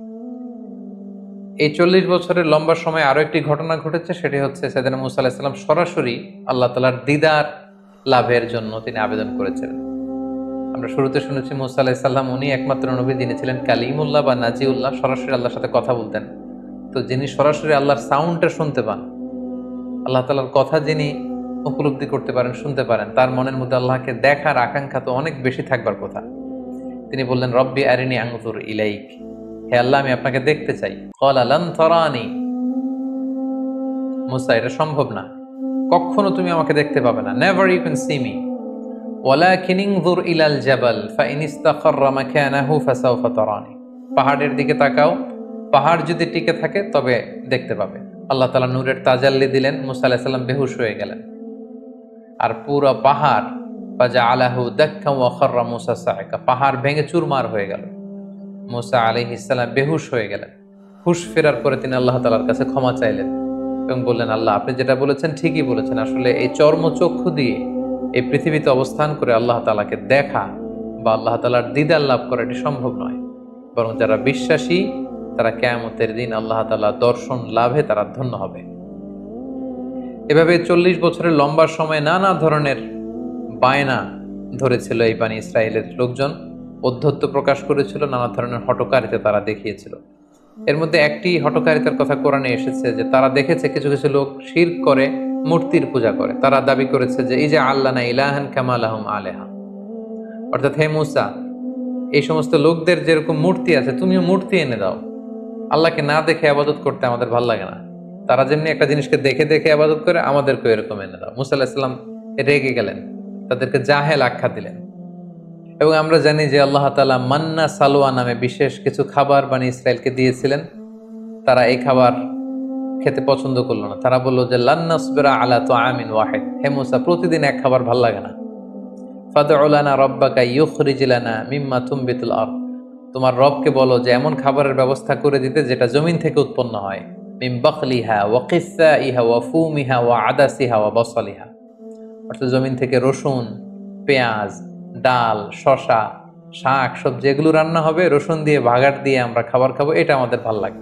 এই 40 বছরের লম্বা সময় আরো একটি ঘটনা ঘটেছে, সেটি হচ্ছে সাইয়েদেনা মুসা আলাইহিস সালাম সরাসরি আল্লাহ তাআলার দিদার লাভের জন্য তিনি আবেদন করেছিলেন। আমরা শুরুতে শুনেছি মুসা আলাইহিস সালাম উনি একমাত্র নবী যিনি ছিলেন কালিমুল্লাহ বা নাজিউল্লাহ, সরাসরি আল্লাহর সাথে কথা বলতেন। তো যিনি সরাসরি আল্লাহর সাউন্ডটা শুনতে পান, আল্লাহ তাআলার কথা যিনি উপলব্ধি করতে পারেন, শুনতে পারেন, তার মনের মধ্যে আল্লাহকে দেখার আকাঙ্ক্ষা তো অনেক বেশি থাকবার কথা। তিনি বললেন, রব্বি আরিনি আনজুর ইলাইক, হে আল্লাহ আমি আপনাকে দেখতে চাই। ক্বালা লান তারানি, মুসা এটা সম্ভব না, কখনো তুমি আমাকে দেখতে পাবে না, never you can see me. ওয়ালাকিন ইনজুর ইলাল জাবাল ফাইন ইসতাকাররা মাকানাহু ফাসাউফা তারানি, পাহাড়ের দিকে তাকাও, পাহাড় যদি টিকে থাকে তবে দেখতে পাবে। আল্লাহ তাআলা নূরের তাজাল্লি দিলেন, মুসা আলাইহিস সালাম বেহুশ হয়ে গেলেন, আর পুরো পাহাড় ফাজআলাহু দাক্কা ওয়া খাররা মুসা সাইকা, পাহাড় ভেঙে চুরমার হয়ে গেল। মুসা আলাইহিস সালাম বেহুশ হয়ে গেলেন। হুশ ফেরার পরে তিনি আল্লাহ তাআলার কাছে ক্ষমা চাইলেন এবং বললেন, আল্লাহ আপনি যেটা বলেছেন ঠিকই বলেছেন, আসলে এই চর্মচক্ষু দিয়ে এই পৃথিবীতে অবস্থান করে আল্লাহ তাআলাকে দেখা বা আল্লাহ তাআলার দিদার লাভ করা এটি সম্ভব নয়, বরং যারা বিশ্বাসী তারা কিয়ামতের দিন আল্লাহ তাআলার দর্শন লাভে তারা ধন্য হবে। এভাবে 40 বছরের লম্বা সময় নানা ধরনের বায়না ধরেছিল এই বনী ইসরায়েলের লোকজন, অধ্যত্ব প্রকাশ করেছিল, নানা ধরনের হঠকারিতা তারা দেখিয়েছিল। এর মধ্যে একটি হঠকারিতার কথা কোরআনে এসেছে যে তারা দেখেছে কিছু কিছু লোক শিরক করে, মূর্তির পূজা করে। তারা দাবি করেছে যে এই যে আল্লাহ ইলাহান কামা লাহুম আলেহা, অর্থাৎ হে মুসা এই সমস্ত লোকদের যেরকম মূর্তি আছে তুমিও মূর্তি এনে দাও, আল্লাহকে না দেখে আবাদত করতে আমাদের ভাল লাগে না। তারা যেমনি একটা জিনিসকে দেখে দেখে আবাদত করে, আমাদেরকে এরকম এনে দাও। মুসা আলাইহিস সালাম রেগে গেলেন, তাদেরকে জাহেল আখ্যা দিলেন। এবং আমরা জানি যে আল্লাহ তাআলা মান্না সালোয়া নামে বিশেষ কিছু খাবার বনী ইসরায়েলকে দিয়েছিলেন। তারা এই খাবার খেতে পছন্দ করলো না। তারা বলল যে লান নাসবিরা আলা তাআমিন ওয়াহিদ, হে মুসা প্রতিদিন এক খাবার ভাল লাগে না। ফাদউ লানা রাব্বাকা ইউখরিজ লানা মিম্মা তুমবিতুল আরদ, তোমার রবকে বলো যে এমন খাবারের ব্যবস্থা করে দিতে যেটা জমিন থেকে উৎপন্ন হয়। মিন বাখলিহা ওয়া কিসাইহা ওয়া ফুমিহা ওয়া আদাসিহা ওয়া বাসালিহা, অর্থাৎ জমিন থেকে রসুন, পেঁয়াজ, ডাল, শশা, শাক সবজি এগুলো রান্না হবে, রসুন দিয়ে বাগার দিয়ে আমরা খাবার খাবো, এটা আমাদের ভাল লাগে,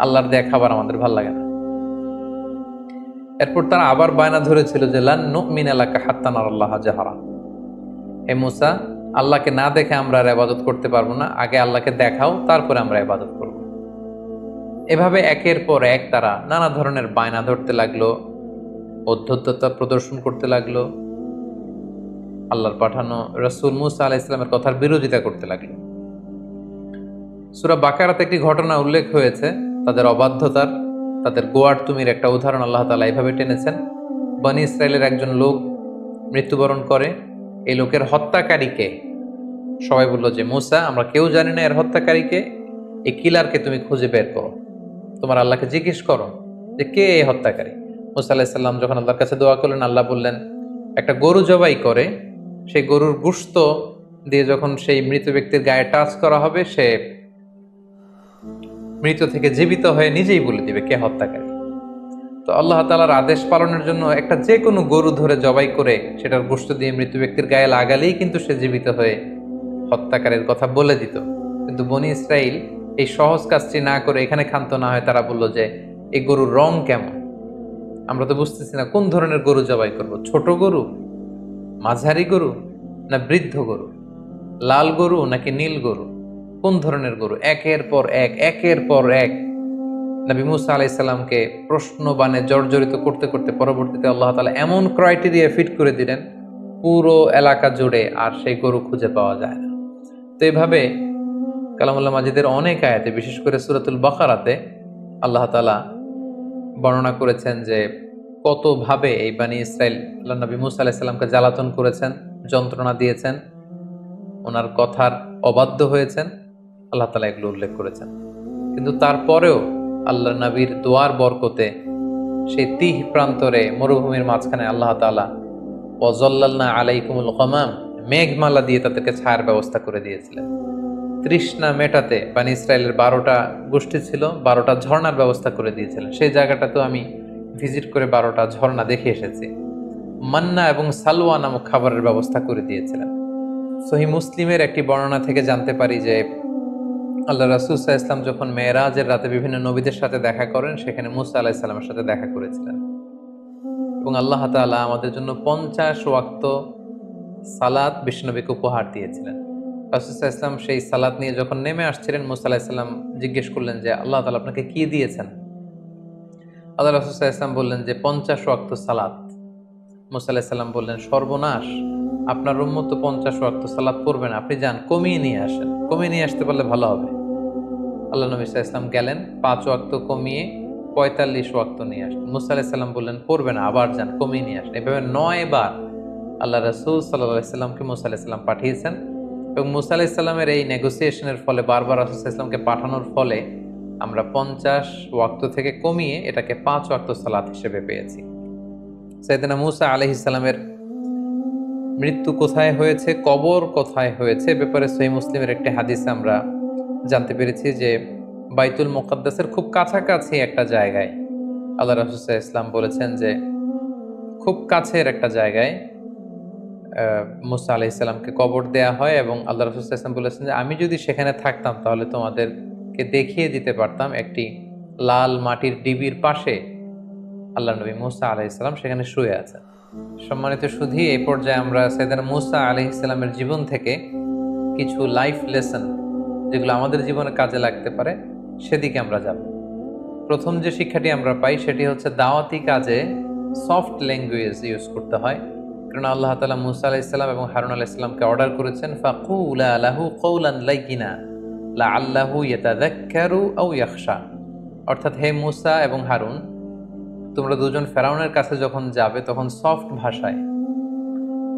আল্লাহর দেয়া খাবার আমাদের ভাল লাগে না। এরপর তারা আবার বায়না ধরেছিল যে লান নুমিনা লাকা হাত্তা নারাল্লাহা জাহরা, হে মুসা আল্লাহকে না দেখে আমরা আর ইবাদত করতে পারবো না, আগে আল্লাহকে দেখাও তারপরে আমরা ইবাদত করব। এভাবে একের পর এক তারা নানা ধরনের বায়না ধরতে লাগলো, অধ্যত্ততা প্রদর্শন করতে লাগলো, আল্লাহর পাঠানো রাসূল মুসা আলাইহিস সালামের কথার বিরোধিতা করতে লাগলো। সূরা বাকারাতে একটি ঘটনা উল্লেখ হয়েছে তাদের অবাধ্যতার, তাদের গোয়ার্তুমির একটা উদাহরণ আল্লাহ তাআলা এভাবে টেনেছেন। বনী ইসরায়েলের একজন লোক মৃত্যুবরণ করে। এই লোকের হত্যাকারীকে সবাই বলল যে মুসা, আমরা কেউ জানি না এর হত্যাকারীকে, এই কিলারকে তুমি খুঁজে বের করো, তোমার আল্লাহকে জিজ্ঞেস করো যে কে এই হত্যাকারী। মুসা আলাইহিস সালাম যখন আল্লাহর কাছে দোয়া করলেন, আল্লাহ বললেন একটা গরু জবাই করে সেই গরুর গোশত দিয়ে যখন সেই মৃত ব্যক্তির গায়ে টাচ করা হবে, সে মৃত থেকে জীবিত হয়ে নিজেই বলে দিবে কে হত্যাকারী। তো আল্লাহ তাআলার আদেশ পালনের জন্য একটা যে কোনো গরু ধরে জবাই করে সেটার গোশত দিয়ে মৃত ব্যক্তির গায়ে লাগালেই কিন্তু সে জীবিত হয়ে হত্যাকারীর কথা বলে দিত। কিন্তু বনী ইসরাইল এই সহজ কাজটি না করে এখানে ক্ষান্ত না হয় তারা বলল যে এই গরুর রং কেমন, আমরা তো বুঝতেছি না কোন ধরনের গরু জবাই করব, ছোট গরু, মাঝারি গরু, না বৃদ্ধ গরু, লাল গরু নাকি নীল গরু, কোন ধরনের গরু। একের পর এক নবী মুসা আলাইহিস সালামকে প্রশ্ন বানে জর্জরিত করতে করতে পরবর্তীতে আল্লাহ তাআলা এমন ক্রাইটেরিয়া ফিট করে দিলেন পুরো এলাকা জুড়ে আর সেই গরু খুঁজে পাওয়া যায় না। তো এইভাবে কালামুল্লাহ মাজিদের অনেক আয়াতে, বিশেষ করে সূরাতুল বাকারাতে আল্লাহ তাআলা বর্ণনা করেছেন যে কতভাবে এই বনী ইসরাইল আল্লাহ নবী মুসা আলাইহিস সালামকে জ্বালাতন করেছেন, যন্ত্রণা দিয়েছেন, ওনার কথার অবাধ্য হয়েছেন। আল্লাহ তাআলা এগুলো উল্লেখ করেছেন। কিন্তু তারপরেও আল্লাহ নবীর দোয়ার বরকতে সেই তিহ প্রান্তরে মরুভূমির মাঝখানে আল্লাহ তাআলা ওয়াজাল্লালনা আলাইকুমুল গামাম, মেঘমালা দিয়ে তাদেরকে ছায়ার ব্যবস্থা করে দিয়েছিলেন। তৃষ্ণা মেটাতে বনী ইসরায়েলের 12টা গোষ্ঠী ছিল, 12টা ঝর্ণার ব্যবস্থা করে দিয়েছিলেন। সেই জায়গাটাতেও আমি ভিজিট করে 12টা ঝর্ণা দেখে এসেছি। মান্না এবং সালওয়া নামক খাবারের ব্যবস্থা করে দিয়েছিলেন। সহিহ মুসলিমের একটি বর্ণনা থেকে জানতে পারি যে আল্লাহ রাসূল সাল্লাল্লাহু আলাইহি ওয়াসাল্লাম যখন মেরাজের রাতে বিভিন্ন নবীদের সাথে দেখা করেন, সেখানে মুসা আলাইহিস সালামের সাথে দেখা করেছিলেন। এবং আল্লাহ তাআলা আমাদের জন্য 50 ওয়াক্ত সালাত বিশ্বনবীকে উপহার দিয়েছিলেন। রাসূল সাল্লাল্লাহু আলাইহি ওয়াসাল্লাম সেই সালাত নিয়ে যখন নেমে আসছিলেন, মুসা আলাইহিস সালাম জিজ্ঞেস করলেন যে আল্লাহ তাআলা আপনাকে কি দিয়েছেন। আল্লাহ রাসূল সাল্লাল্লাহু আলাইহি ওয়াসাল্লাম বললেন যে 50 ওয়াক্ত সালাত। মুসা আলাইহিস সালাম বললেন, সর্বনাশ, আপনার উম্মত তো 50 ওয়াক্ত সালাত পড়বে না, আপনি যান কমিয়ে নিয়ে আসেন, কমিয়ে নিয়ে আসতে পারলে ভালো হবে। আল্লাহ নবী সাল্লাল্লাহু আলাইহি ওয়াসাল্লাম গেলেন, 5 ওয়াক্ত কমিয়ে 45 ওয়াক্ত নিয়ে আসেন। মুসা আলাইহিস সালাম বললেন পড়বে না, আবার যান কমিয়ে নিয়ে আসেন। এভাবে 9 বার আল্লাহ রাসূল সাল্লাল্লাহু আলাইহি ওয়াসাল্লামকে মুসা আলাইহিস সালাম পাঠিয়েছেন। এবং মুসা আলাইহিস সালামের এই নেগোসিয়েশনের ফলে, বারবার রাসূল সাল্লাল্লাহু আলাইহি ওয়াসাল্লামকে পাঠানোর ফলে আমরা 50 ওয়াক্ত থেকে কমিয়ে এটাকে 5 ওয়াক্ত সালাত হিসেবে পেয়েছি। সাইয়েদনা মুসা আলাইহিস সালামের মৃত্যু কোথায় হয়েছে, কবর কোথায় হয়েছে, ব্যাপারে সহিহ মুসলিমের একটি হাদিসে আমরা জানতে পেরেছি যে বাইতুল মুকাদ্দাসের খুব কাছাকাছি একটা জায়গায় আল্লাহ রাসূল সাল্লাল্লাহু আলাইহি ওয়াসাল্লাম বলেছেন যে খুব কাছের একটা জায়গায় মুসা আলাইহিস সালামকে কবর দেয়া হয়। এবং আল্লাহ রাসূল সাল্লাল্লাহু আলাইহি ওয়াসাল্লাম বলেছেন যে আমি যদি সেখানে থাকতাম তাহলে তোমাদেরকে দেখিয়ে দিতে পারতাম একটি লাল মাটির ডিবির পাশে আল্লাহ নবী মুসা আলাইহিস সালাম সেখানে শুয়ে আছেন। সম্মানিত সুধী, এই পর্যায়ে আমরা সাইয়েদনা মুসা আলাইহিস সালামের জীবন থেকে কিছু লাইফ লেসন যেগুলো আমাদের জীবনে কাজে লাগতে পারে সেদিকে আমরা যাব। প্রথম যে শিক্ষাটি আমরা পাই সেটি হচ্ছে দাওয়াতি কাজে সফট ল্যাঙ্গুয়েজ ইউজ করতে হয়। কারণ আল্লাহ তাআলা মুসা আলাইহিস সালাম এবং হারুন আলাইহিস সালামকে অর্ডার করেছেন ফাকুলা লাহু কওলান লাইয়িনা লাআল্লাহু ইয়াতাযাক্কারু আও ইয়াখশা, অর্থাৎ হে মুসা এবং হারুন, তোমরা দুজন ফেরাউনের কাছে যখন যাবে তখন সফট ভাষায়,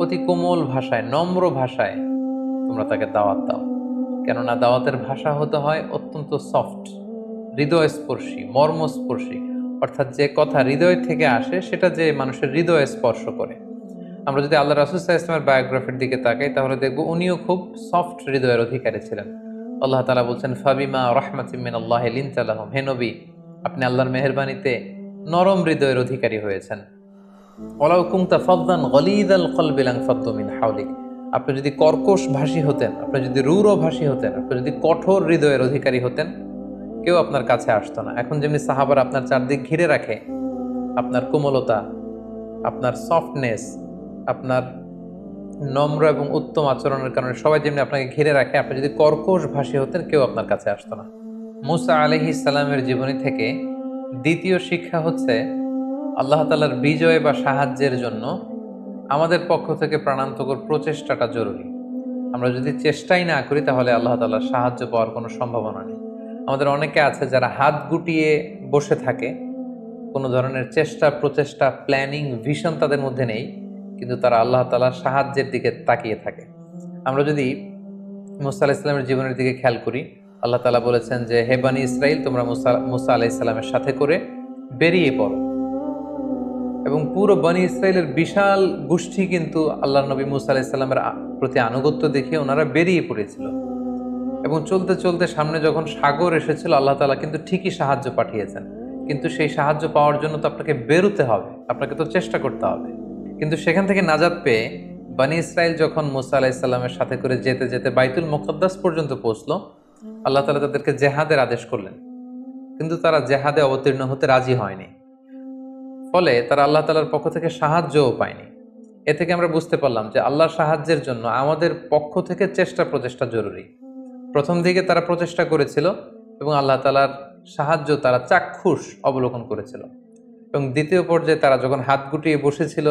অতি কোমল ভাষায়, নম্র ভাষায় তোমরা তাকে দাওয়াত দাও। কেননা দাওয়াতের ভাষা হতে হয় অত্যন্ত সফট, হৃদয়স্পর্শী, মর্মস্পর্শী, অর্থাৎ যে কথা হৃদয় থেকে আসে সেটা যে মানুষের হৃদয়ে স্পর্শ করে। আমরা যদি আল্লাহ রাসূল সাল্লাল্লাহু আলাইহি ওয়াসাল্লামের বায়োগ্রাফির দিকে তাকাই তাহলে দেখব উনিও খুব সফট হৃদয়ের অধিকারী ছিলেন। আল্লাহ তাআলা বলছেন ফাবিমা রাহমাতিম মিনাল্লাহি লিনতা লাহুম, হে নবী আপনি আল্লাহর মেহেরবানিতে নরম হৃদয়ের অধিকারী হয়েছেন। ওয়ালাউ কুনতা ফাদদান গলিযাল কলবি লানফাদ্দু মিন হাওলিক, আপনি যদি কর্কশ ভাষী হতেন, আপনি যদি রূঢ় ভাষী হতেন, আপনি যদি কঠোর হৃদয়ের অধিকারী হতেন, কেউ আপনার কাছে আসতো না। এখন যেমনি সাহাবারা আপনার চারদিক ঘিরে রাখে, আপনার কোমলতা, আপনার সফটনেস, আপনার নম্র এবং উত্তম আচরণের কারণে সবাই যেমনি আপনাকে ঘিরে রাখে, আপনি যদি কর্কশ ভাষী হতেন কেউ আপনার কাছে আসতো না। মুসা আলাইহিস সালামের জীবনী থেকে দ্বিতীয় শিক্ষা হচ্ছে আল্লাহ তাআলার বিজয় বা সাহায্যের জন্য আমাদের পক্ষ থেকে প্রাণান্তকর প্রচেষ্টাটা জরুরি। আমরা যদি চেষ্টাই না করি তাহলে আল্লাহ তাআলার সাহায্য পাওয়ার কোনো সম্ভাবনা নেই। আমাদের অনেকে আছে যারা হাত গুটিয়ে বসে থাকে, কোনো ধরনের চেষ্টা প্রচেষ্টা প্ল্যানিং ভিশন তাদের মধ্যে নেই, কিন্তু তারা আল্লাহ তাআলার সাহায্যের দিকে তাকিয়ে থাকে। আমরা যদি মুসা আলাইহিস সালামের জীবনের দিকে খেয়াল করি, আল্লাহ তাআলা বলেছেন যে হে বনী ইসরাইল, তোমরা মুসা আলাইহিস সালামের সাথে করে বেরিয়ে পড়ো। এবং পুরো বনী ইসরায়েলের বিশাল গোষ্ঠী কিন্তু আল্লাহর নবী মুসা আলাইহিস সালামের প্রতি আনুগত্য দেখিয়ে ওনারা বেরিয়ে পড়েছিল। এবং চলতে চলতে সামনে যখন সাগর এসেছিল, আল্লাহ তাআলা কিন্তু ঠিকই সাহায্য পাঠিয়েছেন। কিন্তু সেই সাহায্য পাওয়ার জন্য তো আপনাকে বেরোতে হবে, আপনাকে তো চেষ্টা করতে হবে। কিন্তু সেখান থেকে নাজাত পেয়ে বনী ইসরাইল যখন মুসা আলাইহিস সালামের সাথে করে যেতে যেতে বাইতুল মুকদ্দাস পর্যন্ত পৌঁছলো, আল্লাহ তাআলা তাদেরকে জেহাদের আদেশ করলেন, কিন্তু তারা জেহাদে অবতীর্ণ হতে রাজি হয়নি। ফলে তারা আল্লাহ তাআলার পক্ষ থেকে সাহায্যও পায়নি। এ থেকে আমরা বুঝতে পারলাম যে আল্লাহর সাহায্যের জন্য আমাদের পক্ষ থেকে চেষ্টা প্রচেষ্টা জরুরি। প্রথম দিকে তারা প্রচেষ্টা করেছিল এবং আল্লাহ তাআলার সাহায্য তারা চাক্ষুষ অবলোকন করেছিল, এবং দ্বিতীয় পর্যায়ে তারা যখন হাত গুটিয়ে বসেছিল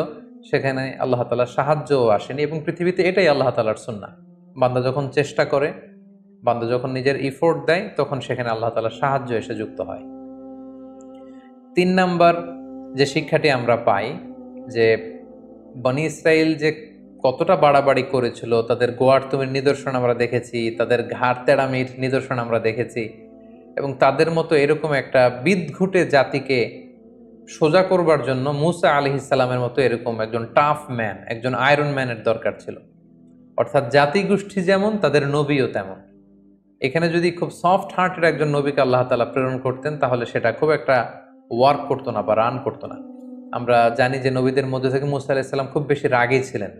সেখানে আল্লাহ তাআলার সাহায্যও আসেনি। এবং পৃথিবীতে এটাই আল্লাহ তাআলার সুন্নাহ, বান্দা যখন চেষ্টা করে, বান্দা যখন নিজের ইফোর্ট দেয়, তখন সেখানে আল্লাহ তাআলার সাহায্য এসে যুক্ত হয়। 3 নাম্বার যে শিক্ষাটি আমরা পাই, যে বনী ইসরাইল যে কতটা বাড়াবাড়ি করেছিল, তাদের গোয়ার্তুমের নিদর্শন আমরা দেখেছি, তাদের ঘাড় তেড়ামির নিদর্শন আমরা দেখেছি, এবং তাদের মতো এরকম একটা বিদঘুটে জাতিকে সোজা করবার জন্য মুসা আলাইহিস সালামের মতো এরকম একজন টাফ ম্যান, একজন আয়রন ম্যানের দরকার ছিল। অর্থাৎ জাতিগোষ্ঠী যেমন, তাদের নবীও তেমন। এখানে যদি খুব সফট হার্টের একজন নবীকে আল্লাহ তাআলা প্রেরণ করতেন, তাহলে সেটা খুব একটা ওয়ার্ক করতো না বা রান করতো না। আমরা জানি যে নবীদের মধ্যে থেকে মুসা আলাইহিস সালাম খুব বেশি রাগী ছিলেন,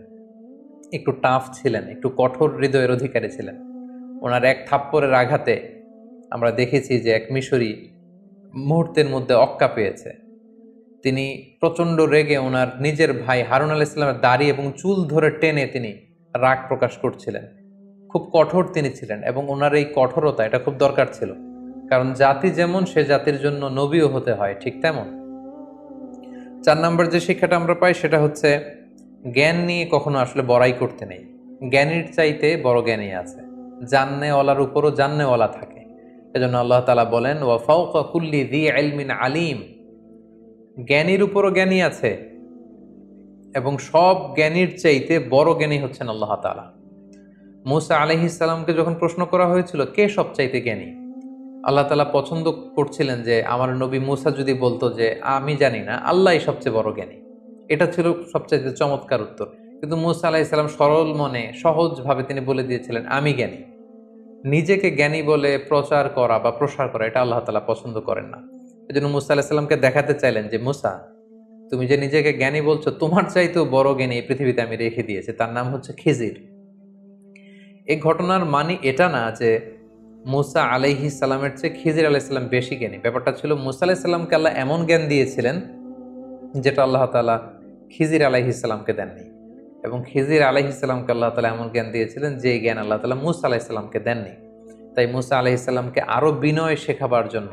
একটু টাফ ছিলেন, একটু কঠোর হৃদয়ের অধিকারী ছিলেন। ওনার এক থাপ্পড়ের আঘাতে আমরা দেখেছি যে এক মিশরী মুহূর্তের মধ্যে অক্কা পেয়েছে। তিনি প্রচণ্ড রেগে ওনার নিজের ভাই হারুন আলাইহিস সালামের দাড়ি এবং চুল ধরে টেনে তিনি রাগ প্রকাশ করছিলেন। খুব কঠোর তিনি ছিলেন, এবং ওনার এই কঠোরতা এটা খুব দরকার ছিল, কারণ জাতি যেমন সে জাতির জন্য নবীও হতে হয় ঠিক তেমন। 4 নম্বর যে শিক্ষাটা আমরা পাই সেটা হচ্ছে জ্ঞান নিয়ে কখনো আসলে বড়াই করতে নেই। জ্ঞানীর চাইতে বড় জ্ঞানী আছে, জান্নেওয়ালার উপরও জান্নেওয়ালা থাকে। এজন্য আল্লাহ তাআলা বলেন ওয়া ফাওকা কুল্লি যী ইলমিন আলিম, জ্ঞানীর উপরও জ্ঞানী আছে, এবং সব জ্ঞানীর চাইতে বড় জ্ঞানী হচ্ছেন আল্লাহ তাআলা। মুসা আলাইহিস সালামকে যখন প্রশ্ন করা হয়েছিল কে সবচাইতে জ্ঞানী, আল্লাহ তাআলা পছন্দ করছিলেন যে আমার নবী মুসা যদি বলতো যে আমি জানি না, আল্লাহই সবচেয়ে বড় জ্ঞানী। এটা ছিল সবচাইতে চমৎকার উত্তর। কিন্তু মুসা আলাইহিস সালাম সরল মনে সহজভাবে তিনি বলে দিয়েছিলেন আমি জ্ঞানী। নিজেকে জ্ঞানী বলে প্রচার করা বা প্রসার করা এটা আল্লাহ তাআলা পছন্দ করেন না। এজন্য মুসা আলাইহিস সালামকে দেখাতে চাইলেন যে মুসা, তুমি যে নিজেকে জ্ঞানী বলছো, তোমার চাইতেও বড় জ্ঞানী এই পৃথিবীতে আমি রেখে দিয়েছি, তার নাম হচ্ছে খিজির। এই ঘটনার মানে এটা না যে মুসা আলাইহিস সালামের চেয়ে খিজির আলাইহিস সালাম বেশি জ্ঞানী। ব্যাপারটা ছিল মুসা আলাইহিস সালামকে আল্লাহ এমন জ্ঞান দিয়েছিলেন যেটা আল্লাহ তাআলা খিজির আলাইহিস সালামকে দেননি, এবং খিজির আলাইহিস সালামকে আল্লাহ তাআলা এমন জ্ঞান দিয়েছিলেন যে জ্ঞান আল্লাহ তাআলা মুসা আলাইহিস সালামকে দেননি। তাই মুসা আলাইহিস সালামকে আরো বিনয় শেখাবার জন্য,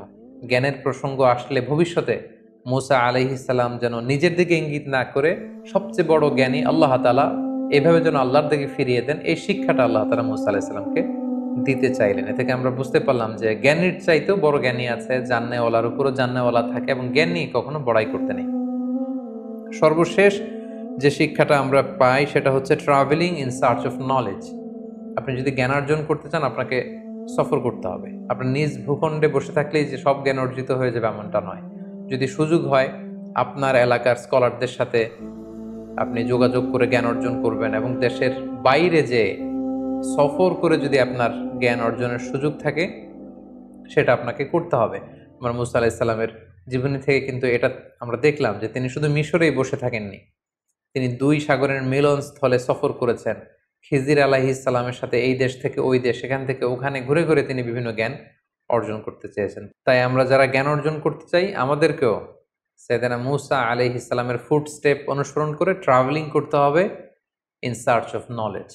জ্ঞানের প্রসঙ্গ আসলে ভবিষ্যতে মুসা আলাইহিস সালাম যেন নিজের দিকে ইঙ্গিত না করে সবচেয়ে বড় জ্ঞানী আল্লাহ তাআলা এভাবে যেন আল্লাহর দিকে ফিরিয়ে দেন, এই শিক্ষাটা আল্লাহ তাআলা মুসা আলাইহিস সালামকে দিতে চাইলেন। এ থেকে আমরা বুঝতে পারলাম যে জ্ঞানীর চাইতেও বড় জ্ঞানী আছে, জান্নেওয়ালার উপরও জান্নেওয়ালা থাকে, এবং জ্ঞান নিয়ে কখনো বড়াই করতে নেই। সর্বশেষ যে শিক্ষাটা আমরা পাই সেটা হচ্ছে travelling in search of knowledge. আপনি যদি জ্ঞান অর্জন করতে চান, আপনাকে সফর করতে হবে। আপনার নিজ ভূখণ্ডে বসে থাকলেই যে সব জ্ঞান অর্জিত হয়ে যাবে এমনটা নয়। যদি সুযোগ হয় আপনার এলাকার স্কলারদের সাথে আপনি যোগাযোগ করে জ্ঞান অর্জন করবেন, এবং দেশের বাইরে যে সফর করে যদি আপনার জ্ঞান অর্জনের সুযোগ থাকে সেটা আপনাকে করতে হবে। আমার মুসা আলাইহিস সালামের জীবনী থেকে কিন্তু এটা আমরা দেখলাম যে তিনি শুধু মিশরেই বসে থাকেননি, তিনি 2 সাগরের মিলনস্থলে সফর করেছেন। খিজির আলাইহিস সালামের সাথে এই দেশ থেকে ওই দেশ, সেখান থেকে ওখানে ঘুরে ঘুরে তিনি বিভিন্ন জ্ঞান অর্জন করতে চেয়েছেন। তাই আমরা যারা জ্ঞান অর্জন করতে চাই, আমাদেরকেও সাইয়েদনা মুসা আলাইহিস সালামের ফুটস্টেপ অনুসরণ করে ট্রাভেলিং করতে হবে ইন সার্চ অফ নলেজ।